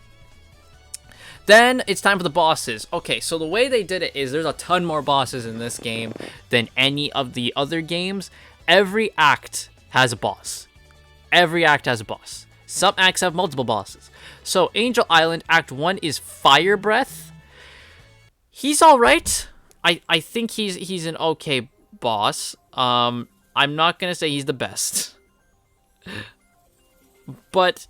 Then it's time for the bosses. Okay, so the way they did it is there's a ton more bosses in this game than any of the other games. Every act has a boss. every act has a boss. Some acts have multiple bosses. So Angel Island Act 1 is Fire Breath. He's alright. I think he's an okay boss. I'm not gonna say he's the best. But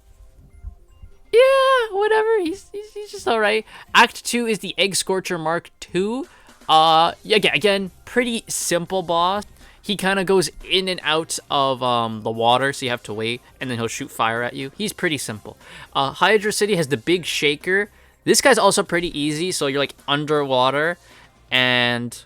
yeah, whatever. He's just alright. Act 2 is the Egg Scorcher Mark II. Again, pretty simple boss. He kind of goes in and out of the water, so you have to wait, and then he'll shoot fire at you. He's pretty simple. Hydra City has the Big Shaker. This guy's also pretty easy, so you're like underwater, and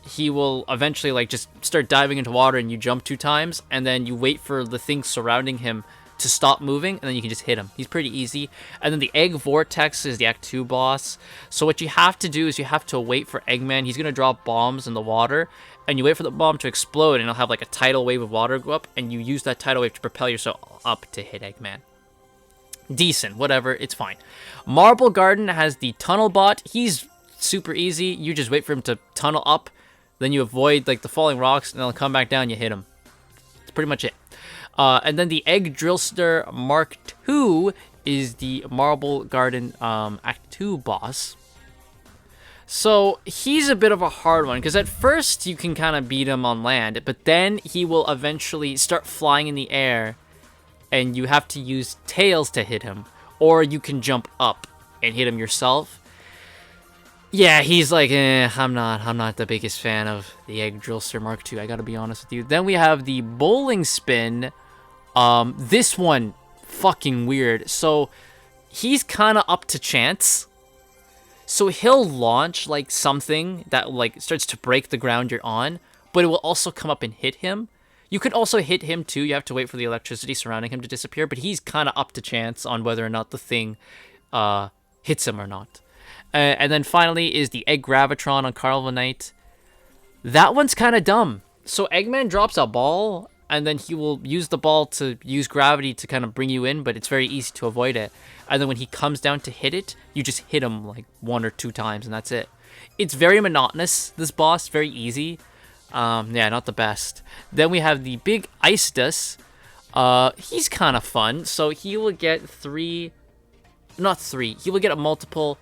he will eventually like just start diving into water, and you jump 2 times, and then you wait for the things surrounding him to stop moving, and then you can just hit him. He's pretty easy. And then the Egg Vortex is the Act 2 boss. So what you have to do is you have to wait for Eggman. He's going to drop bombs in the water, and you wait for the bomb to explode, and it'll have like a tidal wave of water go up, and you use that tidal wave to propel yourself up to hit Eggman. Decent, whatever, it's fine. Marble Garden has the Tunnel Bot. He's super easy. You just wait for him to tunnel up, then you avoid like the falling rocks, and they'll come back down, you hit him. That's pretty much it. And then the Egg Drillster Mark II is the Marble Garden Act 2 boss. So he's a bit of a hard one, because at first you can kind of beat him on land, but then he will eventually start flying in the air, and you have to use tails to hit him, or you can jump up and hit him yourself. Yeah, he's like, I'm not the biggest fan of the Egg Drillster Mark II, I gotta be honest with you. Then we have the Bowling Spin. This one, fucking weird. So, he's kind of up to chance. So he'll launch, like, something that, like, starts to break the ground you're on, but it will also come up and hit him. You could also hit him, too. You have to wait for the electricity surrounding him to disappear, but he's kind of up to chance on whether or not the thing, hits him or not. And then finally is the Egg Gravitron on Carnival Night. That one's kind of dumb. So Eggman drops a ball, and then he will use the ball to use gravity to kind of bring you in, but it's very easy to avoid it. And then when he comes down to hit it, you just hit him like 1 or 2 times, and that's it. It's very monotonous, this boss, very easy. Yeah, not the best. Then we have the Big Ice Dust. He's kind of fun. So he will get he will get a multiple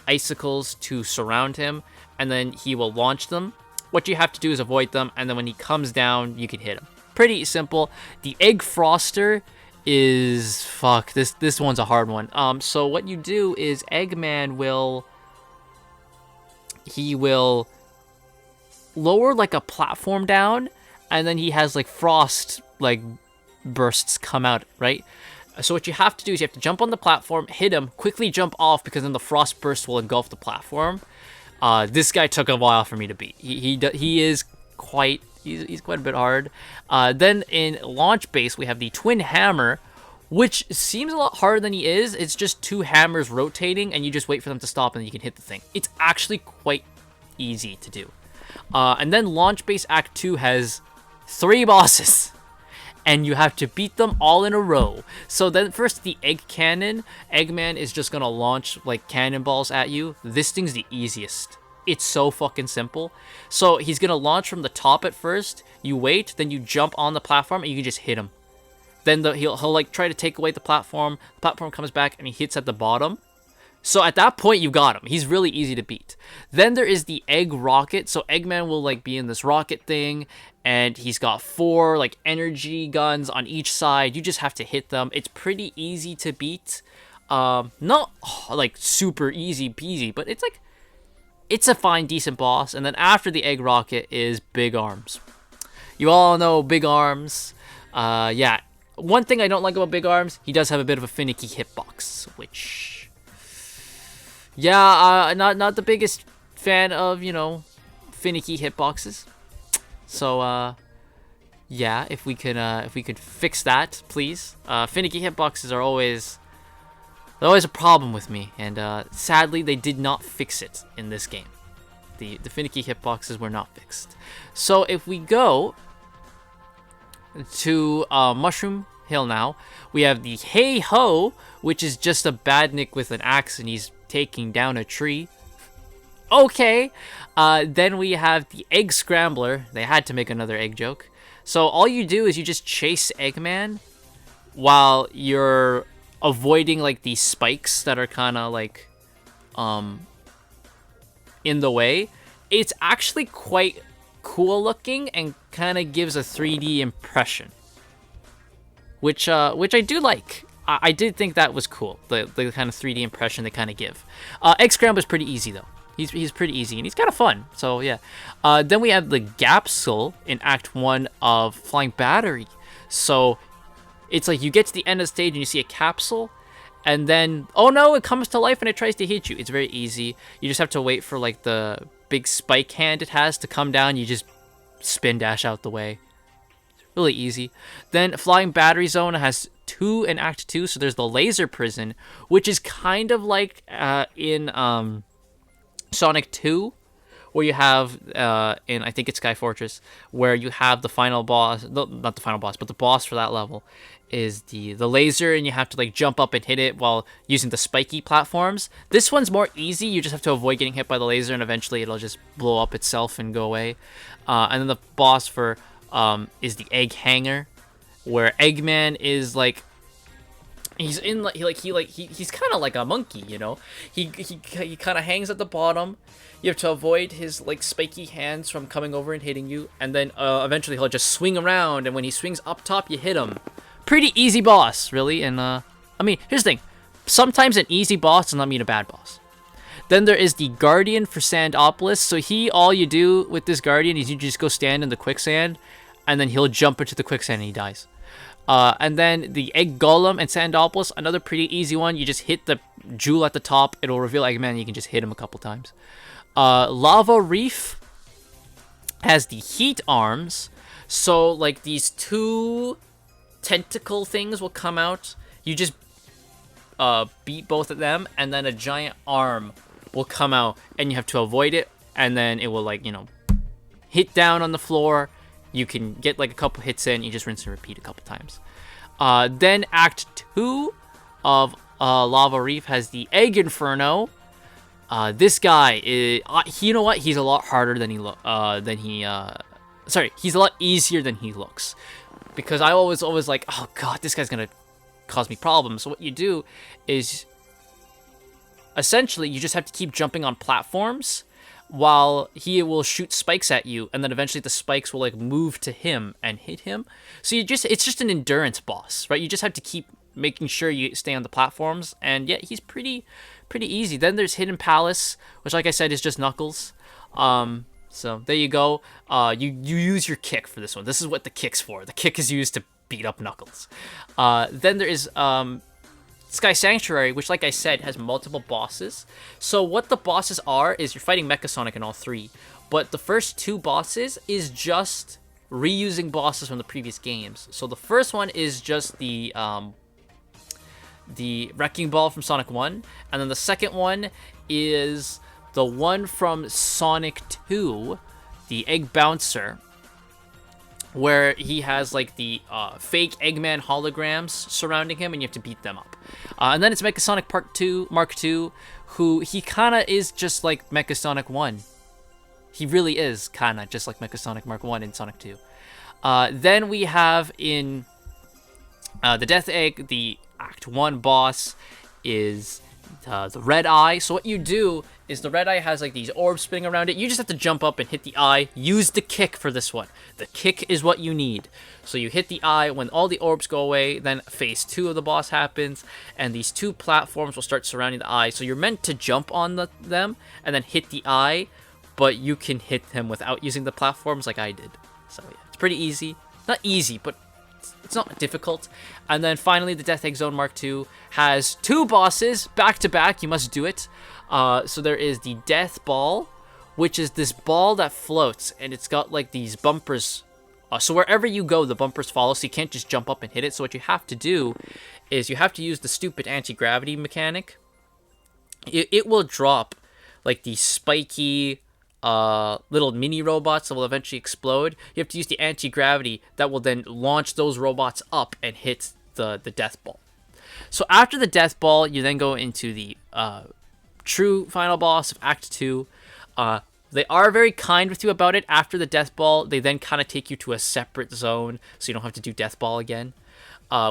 icicles to surround him, and then he will launch them. What you have to do is avoid them, and then when he comes down, you can hit him. Pretty simple. The Egg Froster is... fuck, this one's a hard one. So what you do is Eggman will... he will lower like a platform down, and then he has like frost like bursts come out, right? So what you have to do is you have to jump on the platform, hit him, quickly jump off, because then the frost burst will engulf the platform. This guy took a while for me to beat. He's quite a bit hard. Then in Launch Base, we have the Twin Hammer, which seems a lot harder than he is. It's just 2 hammers rotating, and you just wait for them to stop, and you can hit the thing. It's actually quite easy to do. And then Launch Base Act 2 has 3 bosses, and you have to beat them all in a row. So then first, the Egg Cannon. Eggman is just gonna launch like cannonballs at you. This thing's the easiest. It's so fucking simple. So he's gonna launch from the top at first. You wait, then you jump on the platform, and you can just hit him. Then he'll like try to take away the platform. The platform comes back, and he hits at the bottom. So at that point, you got him. He's really easy to beat. Then there is the Egg Rocket. So Eggman will like be in this rocket thing, and he's got 4 like energy guns on each side. You just have to hit them. It's pretty easy to beat. Not like super easy peasy, but it's a fine, decent boss. And then after the Egg Rocket is Big Arms. You all know Big Arms. Yeah. One thing I don't like about Big Arms, he does have a bit of a finicky hitbox, which... yeah, not the biggest fan of, you know, finicky hitboxes. So, yeah, if we could fix that, please. Finicky hitboxes are always a problem with me, and sadly, they did not fix it in this game. The finicky hitboxes were not fixed. So if we go to Mushroom Hill now, we have the Hey Ho, which is just a badnik with an axe, and he's taking down a tree. Okay. Then we have the Egg Scrambler. They had to make another egg joke. So all you do is you just chase Eggman while you're avoiding like these spikes that are kind of like in the way. It's actually quite cool looking and kind of gives a 3D impression, which I do like. I did think that was cool, the kind of 3D impression they kind of give. Egg Scramble is pretty easy though. He's pretty easy and he's kind of fun. So yeah. Then we have the Gapsule in Act 1 of Flying Battery. So it's like you get to the end of the stage and you see a capsule, and then, oh no, it comes to life and it tries to hit you. It's very easy. You just have to wait for like the big spike hand it has to come down. You just spin dash out the way. It's really easy. Then Flying Battery Zone has 2 in Act 2. So there's the Laser Prison, which is kind of like in Sonic 2, where you have in, I think it's Sky Fortress, where you have the final boss, not the final boss, but the boss for that level is the laser, and you have to like jump up and hit it while using the spiky platforms. This one's more easy. You just have to avoid getting hit by the laser, and eventually it'll just blow up itself and go away. And then the boss for is the Egg Hanger, where Eggman is like, he's in he's kind of like a monkey, you know. He kind of hangs at the bottom. You have to avoid his like spiky hands from coming over and hitting you, and then eventually he'll just swing around, and when he swings up top, you hit him. Pretty easy boss, really. And I mean, here's the thing: sometimes an easy boss does not mean a bad boss. Then there is the Guardian for Sandopolis. So all you do with this Guardian is you just go stand in the quicksand, and then he'll jump into the quicksand and he dies. And then the Egg Golem and Sandopolis, another pretty easy one. You just hit the jewel at the top, it'll reveal Eggman, and you can just hit him a couple times. Lava Reef has the Heat Arms. So like these 2 tentacle things will come out. You just beat both of them, and then a giant arm will come out, and you have to avoid it, and then it will like, you know, hit down on the floor. You can get like a couple hits in, you just rinse and repeat a couple times. Then Act 2 of Lava Reef has the Egg Inferno. This guy is, you know what? He's a lot harder than he's a lot easier than he looks. Because I always like, oh god, this guy's gonna cause me problems. So what you do is, essentially, you just have to keep jumping on platforms while he will shoot spikes at you, and then eventually the spikes will like move to him and hit him. So it's just an endurance boss, right? You just have to keep making sure you stay on the platforms, and yeah, he's pretty easy. Then there's Hidden Palace, which, like I said, is just Knuckles. So there you go. You use your kick for this one. This is what the kick's for. The kick is used to beat up Knuckles. Then there is Sky Sanctuary, which, like I said, has multiple bosses. So what the bosses are is you're fighting Mecha Sonic in all 3, but the first 2 bosses is just reusing bosses from the previous games. So the first one is just the Wrecking Ball from Sonic 1, and then the second one is the one from Sonic 2, the Egg Bouncer, where he has like the fake Eggman holograms surrounding him, and you have to beat them up. And then it's Mecha Sonic Mark II, who he kind of is just like Mecha Sonic 1. He really is kind of just like Mecha Sonic Mark 1 in Sonic 2. Then we have in the Death Egg, the Act 1 boss is the Red Eye. So what you do is the Red Eye has like these orbs spinning around it. You just have to jump up and hit the eye. Use the kick for this one. The kick is what you need. So you hit the eye. When all the orbs go away, then phase 2 of the boss happens, and these 2 platforms will start surrounding the eye. So you're meant to jump on them and then hit the eye, but you can hit them without using the platforms like I did. So yeah, it's pretty easy. Not easy, but it's not difficult. And then finally, the Death Egg Zone Mark II has 2 bosses back to back. You must do it. So there is the Death Ball, which is this ball that floats, and it's got like these bumpers. So wherever you go, the bumpers follow, so you can't just jump up and hit it. So what you have to do is you have to use the stupid anti-gravity mechanic. It will drop like these spiky little mini robots that will eventually explode. You have to use the anti-gravity that will then launch those robots up and hit the Death Ball. So after the Death Ball, you then go into the true final boss of Act 2. They are very kind with you about it. After the Death Ball, they then kind of take you to a separate zone, so you don't have to do Death Ball again,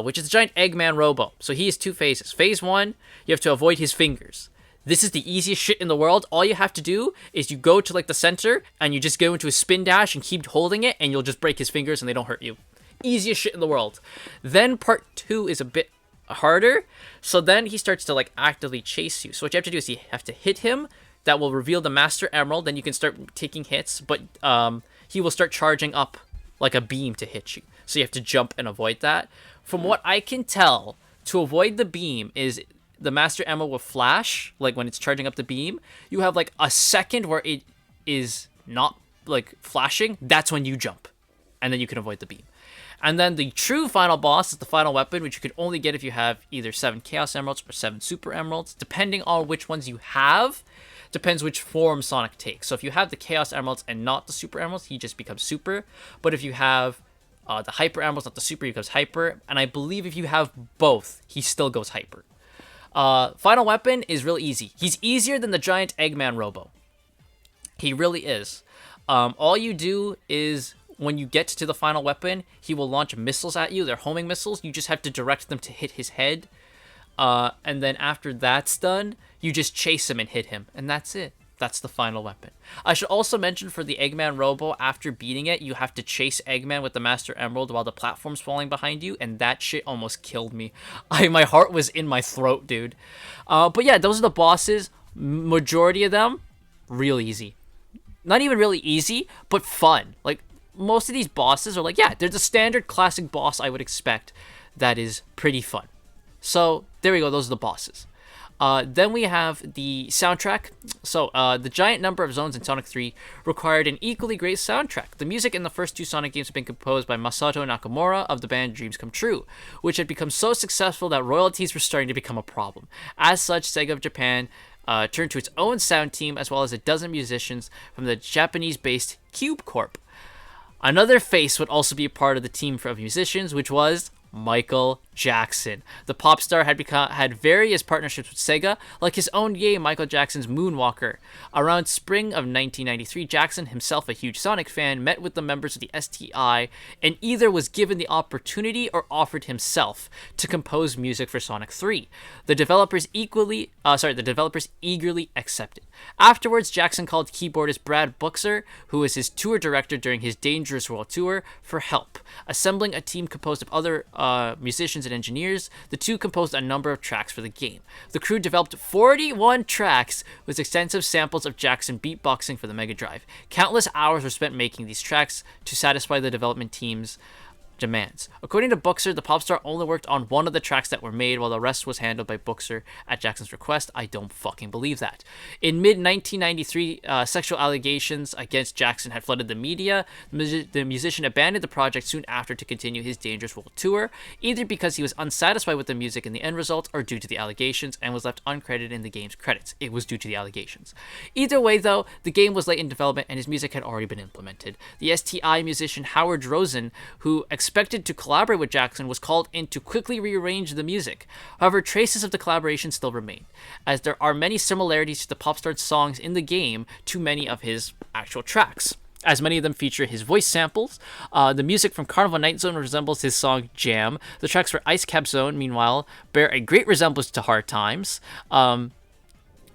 which is the giant Eggman Robo. So he has 2 phases. Phase 1, you have to avoid his fingers. This is the easiest shit in the world. All you have to do is you go to like the center, and you just go into a spin dash and keep holding it, and you'll just break his fingers and they don't hurt you. Easiest shit in the world. Then part 2 is a bit harder. So then he starts to like actively chase you. So what you have to do is you have to hit him. That will reveal the Master Emerald. Then you can start taking hits, but he will start charging up like a beam to hit you. So you have to jump and avoid that. From what I can tell, to avoid the beam is the Master Emerald will flash, like when it's charging up the beam. You have like a second where it is not like flashing. That's when you jump, and then you can avoid the beam. And then the true final boss is the final weapon, which you can only get if you have either 7 Chaos Emeralds or 7 Super Emeralds, depending on which ones you have. Depends which form Sonic takes. So if you have the Chaos Emeralds and not the Super Emeralds, he just becomes Super. But if you have the Hyper Emeralds, not the Super, he becomes Hyper. And I believe if you have both, he still goes Hyper. Final weapon is real easy. He's easier than the giant Eggman Robo. He really is. All you do is, when you get to the final weapon, he will launch missiles at you. They're homing missiles. You just have to direct them to hit his head. And then after that's done, you just chase him and hit him. And that's it. That's the final weapon. I should also mention for the Eggman Robo, after beating it, you have to chase Eggman with the Master Emerald while the platform's falling behind you. And that shit almost killed me. My heart was in my throat, dude. But yeah, those are the bosses. Majority of them, real easy. Not even really easy, but fun. Like, most of these bosses are like, yeah, they're the standard classic boss I would expect that is pretty fun. So there we go. Those are the bosses. Then we have the soundtrack. So the giant number of zones in Sonic 3 required an equally great soundtrack. The music in the first 2 Sonic games have been composed by Masato Nakamura of the band Dreams Come True, which had become so successful that royalties were starting to become a problem. As such, Sega of Japan turned to its own sound team, as well as a dozen musicians from the Japanese-based Cube Corp. Another face would also be a part of the team of musicians, which was Michael Jackson. The pop star had various partnerships with Sega, like his own game, Michael Jackson's Moonwalker. Around spring of 1993, Jackson, himself a huge Sonic fan, met with the members of the STI and either was given the opportunity or offered himself to compose music for Sonic 3. The developers eagerly accepted. Afterwards, Jackson called keyboardist Brad Buxer, who was his tour director during his Dangerous World Tour, for help. Assembling a team composed of other musicians and engineers, the two composed a number of tracks for the game. The crew developed 41 tracks with extensive samples of Jackson beatboxing for the Mega Drive. Countless hours were spent making these tracks to satisfy the development team's demands. According to Buxer, the pop star only worked on one of the tracks that were made, while the rest was handled by Buxer at Jackson's request. I don't fucking believe that. In mid-1993, sexual allegations against Jackson had flooded the media. The musician abandoned the project soon after to continue his Dangerous World Tour, either because he was unsatisfied with the music and the end result, or due to the allegations, and was left uncredited in the game's credits. It was due to the allegations. Either way, though, the game was late in development and his music had already been implemented. The STI musician Howard Rosen, who expected to collaborate with Jackson, was called in to quickly rearrange the music. However, traces of the collaboration still remain, as there are many similarities to the pop star's songs in the game to many of his actual tracks, as many of them feature his voice samples. The music from Carnival Night Zone resembles his song Jam. The tracks for Ice Cap Zone, meanwhile, bear a great resemblance to Hard Times.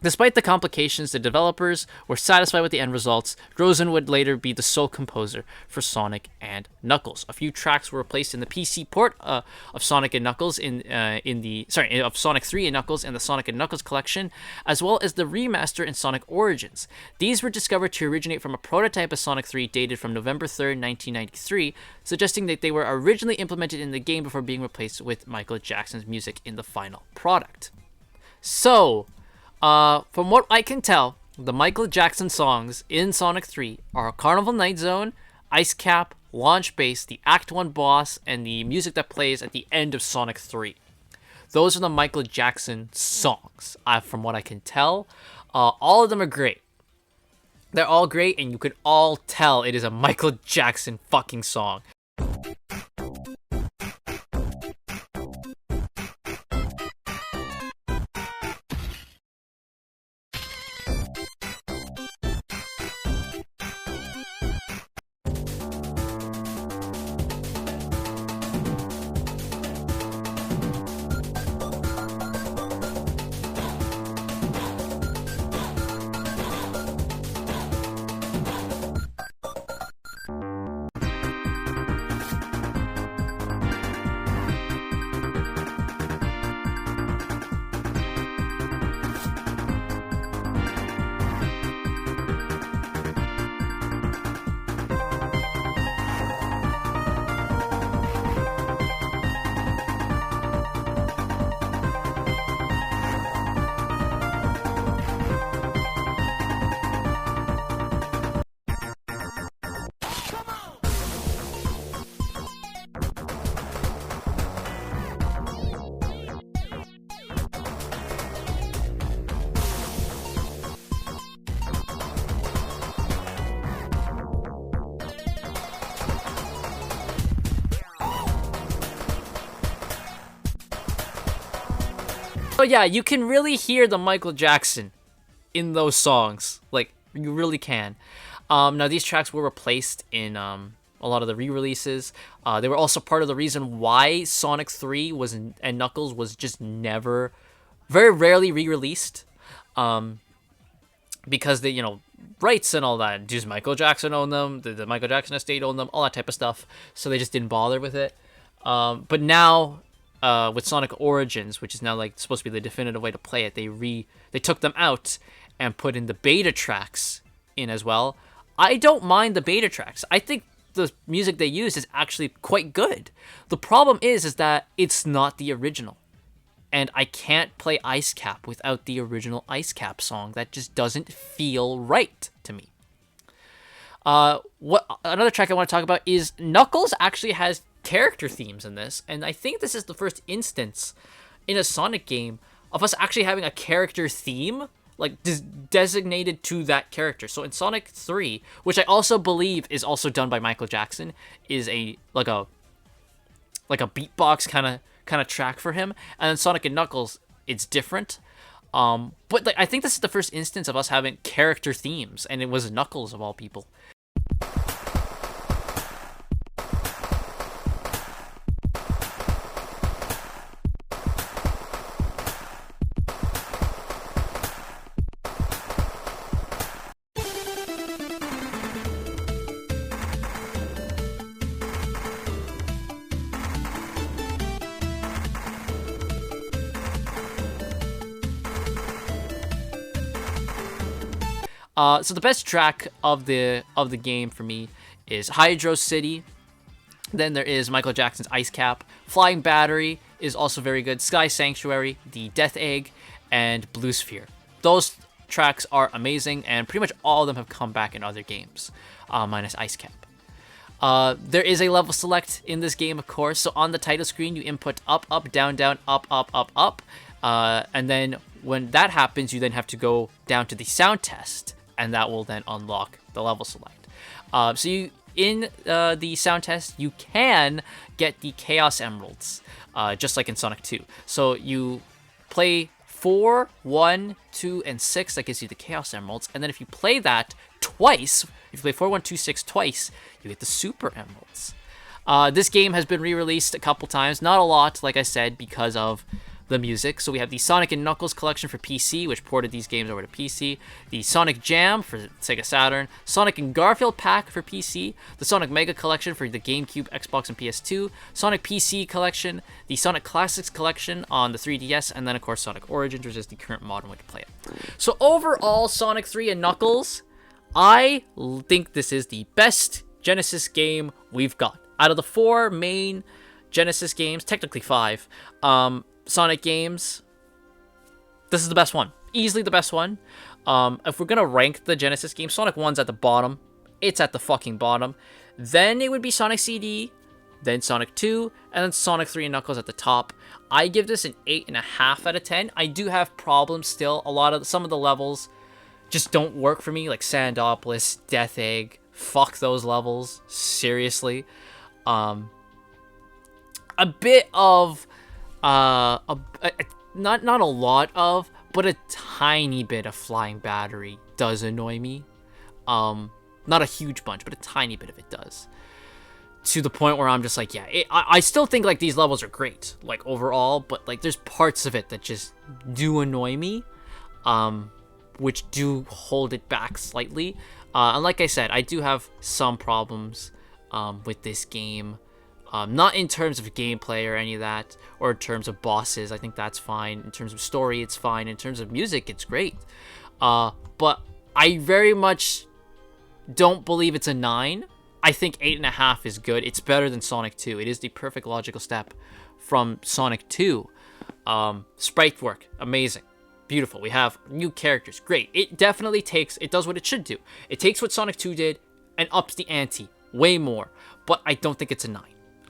Despite the complications, the developers were satisfied with the end results. Rosen would later be the sole composer for Sonic and Knuckles. A few tracks were replaced in the PC port of Sonic and Knuckles of Sonic 3 and Knuckles in the Sonic and Knuckles collection, as well as the remaster in Sonic Origins. These were discovered to originate from a prototype of Sonic 3 dated from November 3rd, 1993, suggesting that they were originally implemented in the game before being replaced with Michael Jackson's music in the final product. So, from what I can tell, the Michael Jackson songs in Sonic 3 are Carnival Night Zone, Ice Cap, Launch Base, the Act 1 boss, and the music that plays at the end of Sonic 3. Those are the Michael Jackson songs, from what I can tell. All of them are great. They're all great, and you can all tell it is a Michael Jackson fucking song. So yeah, you can really hear the Michael Jackson in those songs. Like, you really can. Now, these tracks were replaced in a lot of the re-releases. They were also part of the reason why Sonic 3 and Knuckles was just never, very rarely re-released. Because they, rights and all that. Does Michael Jackson own them? Did the Michael Jackson estate own them? All that type of stuff. So they just didn't bother with it. But now, with Sonic Origins, which is now like supposed to be the definitive way to play it, they took them out and put in the beta tracks in as well. I don't mind the beta tracks. I think the music they use is actually quite good. The problem is that it's not the original. And I can't play Ice Cap without the original Ice Cap song. That just doesn't feel right to me. What another track I want to talk about is Knuckles actually has character themes in this, and I think this is the first instance in a Sonic game of us actually having a character theme, like designated to that character. So in Sonic 3, which I also believe is also done by Michael Jackson, is a beatbox kind of track for him, and then Sonic and Knuckles, it's different. But I think this is the first instance of us having character themes, and it was Knuckles of all people. So the best track of the game for me is Hydro City. Then there is Michael Jackson's Ice Cap. Flying Battery is also very good. Sky Sanctuary, The Death Egg, and Blue Sphere. Those tracks are amazing, and pretty much all of them have come back in other games, minus Ice Cap. There is a level select in this game, of course. So on the title screen, you input up, up, down, down, up, up, up, up. And then when that happens, you then have to go down to the sound test, and that will then unlock the level select. So you, in the sound test, you can get the Chaos Emeralds, just like in Sonic 2. So you play 4, 1, 2, and 6, that gives you the Chaos Emeralds. And then if you play that twice, if you play 4, 1, 2, 6 twice, you get the Super Emeralds. This game has been re-released a couple times. Not a lot, like I said, because of the music. So we have the Sonic and Knuckles collection for PC, which ported these games over to PC, the Sonic Jam for Sega Saturn, Sonic and Garfield pack for PC, the Sonic Mega collection for the GameCube, Xbox, and PS2, Sonic PC collection, the Sonic Classics collection on the 3DS, and then of course Sonic Origins, which is the current modern way to play it. So overall, Sonic 3 and Knuckles, I think this is the best Genesis game we've got. Out of the 4 main Genesis games, technically 5, Sonic games, this is the best one. Easily the best one. If we're gonna rank the Genesis games, Sonic 1's at the bottom. It's at the fucking bottom. Then it would be Sonic CD, then Sonic 2, and then Sonic 3 and Knuckles at the top. I give this an 8.5 out of 10. I do have problems still. Some of the levels just don't work for me, like Sandopolis, Death Egg. Fuck those levels. Seriously. A bit of not a lot of, but a tiny bit of Flying Battery does annoy me. Not a huge bunch, but a tiny bit of it does. To the point where I'm just like, yeah, I still think like these levels are great, like overall, but like there's parts of it that just do annoy me, which do hold it back slightly. And like I said, I do have some problems with this game. Not in terms of gameplay or any of that, or in terms of bosses. I think that's fine. In terms of story, it's fine. In terms of music, it's great. But I very much don't believe it's a 9. I think 8.5 is good. It's better than Sonic 2. It is the perfect logical step from Sonic 2. Sprite work, amazing. Beautiful. We have new characters, great. It definitely does what it should do. It takes what Sonic 2 did and ups the ante way more. But I don't think it's a 9.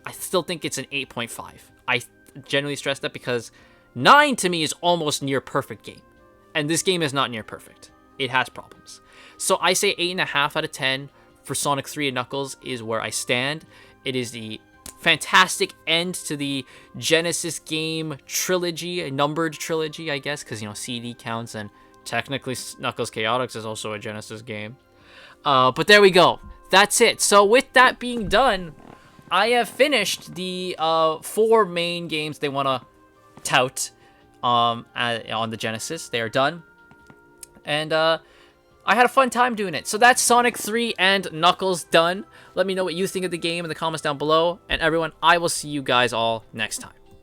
I still think it's an 8.5. I generally stress that because 9 to me is almost near perfect game. And this game is not near perfect. It has problems. So I say 8.5 out of 10 for Sonic 3 and Knuckles is where I stand. It is the fantastic end to the Genesis game trilogy, a numbered trilogy, I guess, because, you know, CD counts, and technically Knuckles Chaotix is also a Genesis game. But there we go. That's it. So with that being done, I have finished the 4 main games they want to tout on the Genesis. They are done. And I had a fun time doing it. So that's Sonic 3 and Knuckles done. Let me know what you think of the game in the comments down below. And everyone, I will see you guys all next time.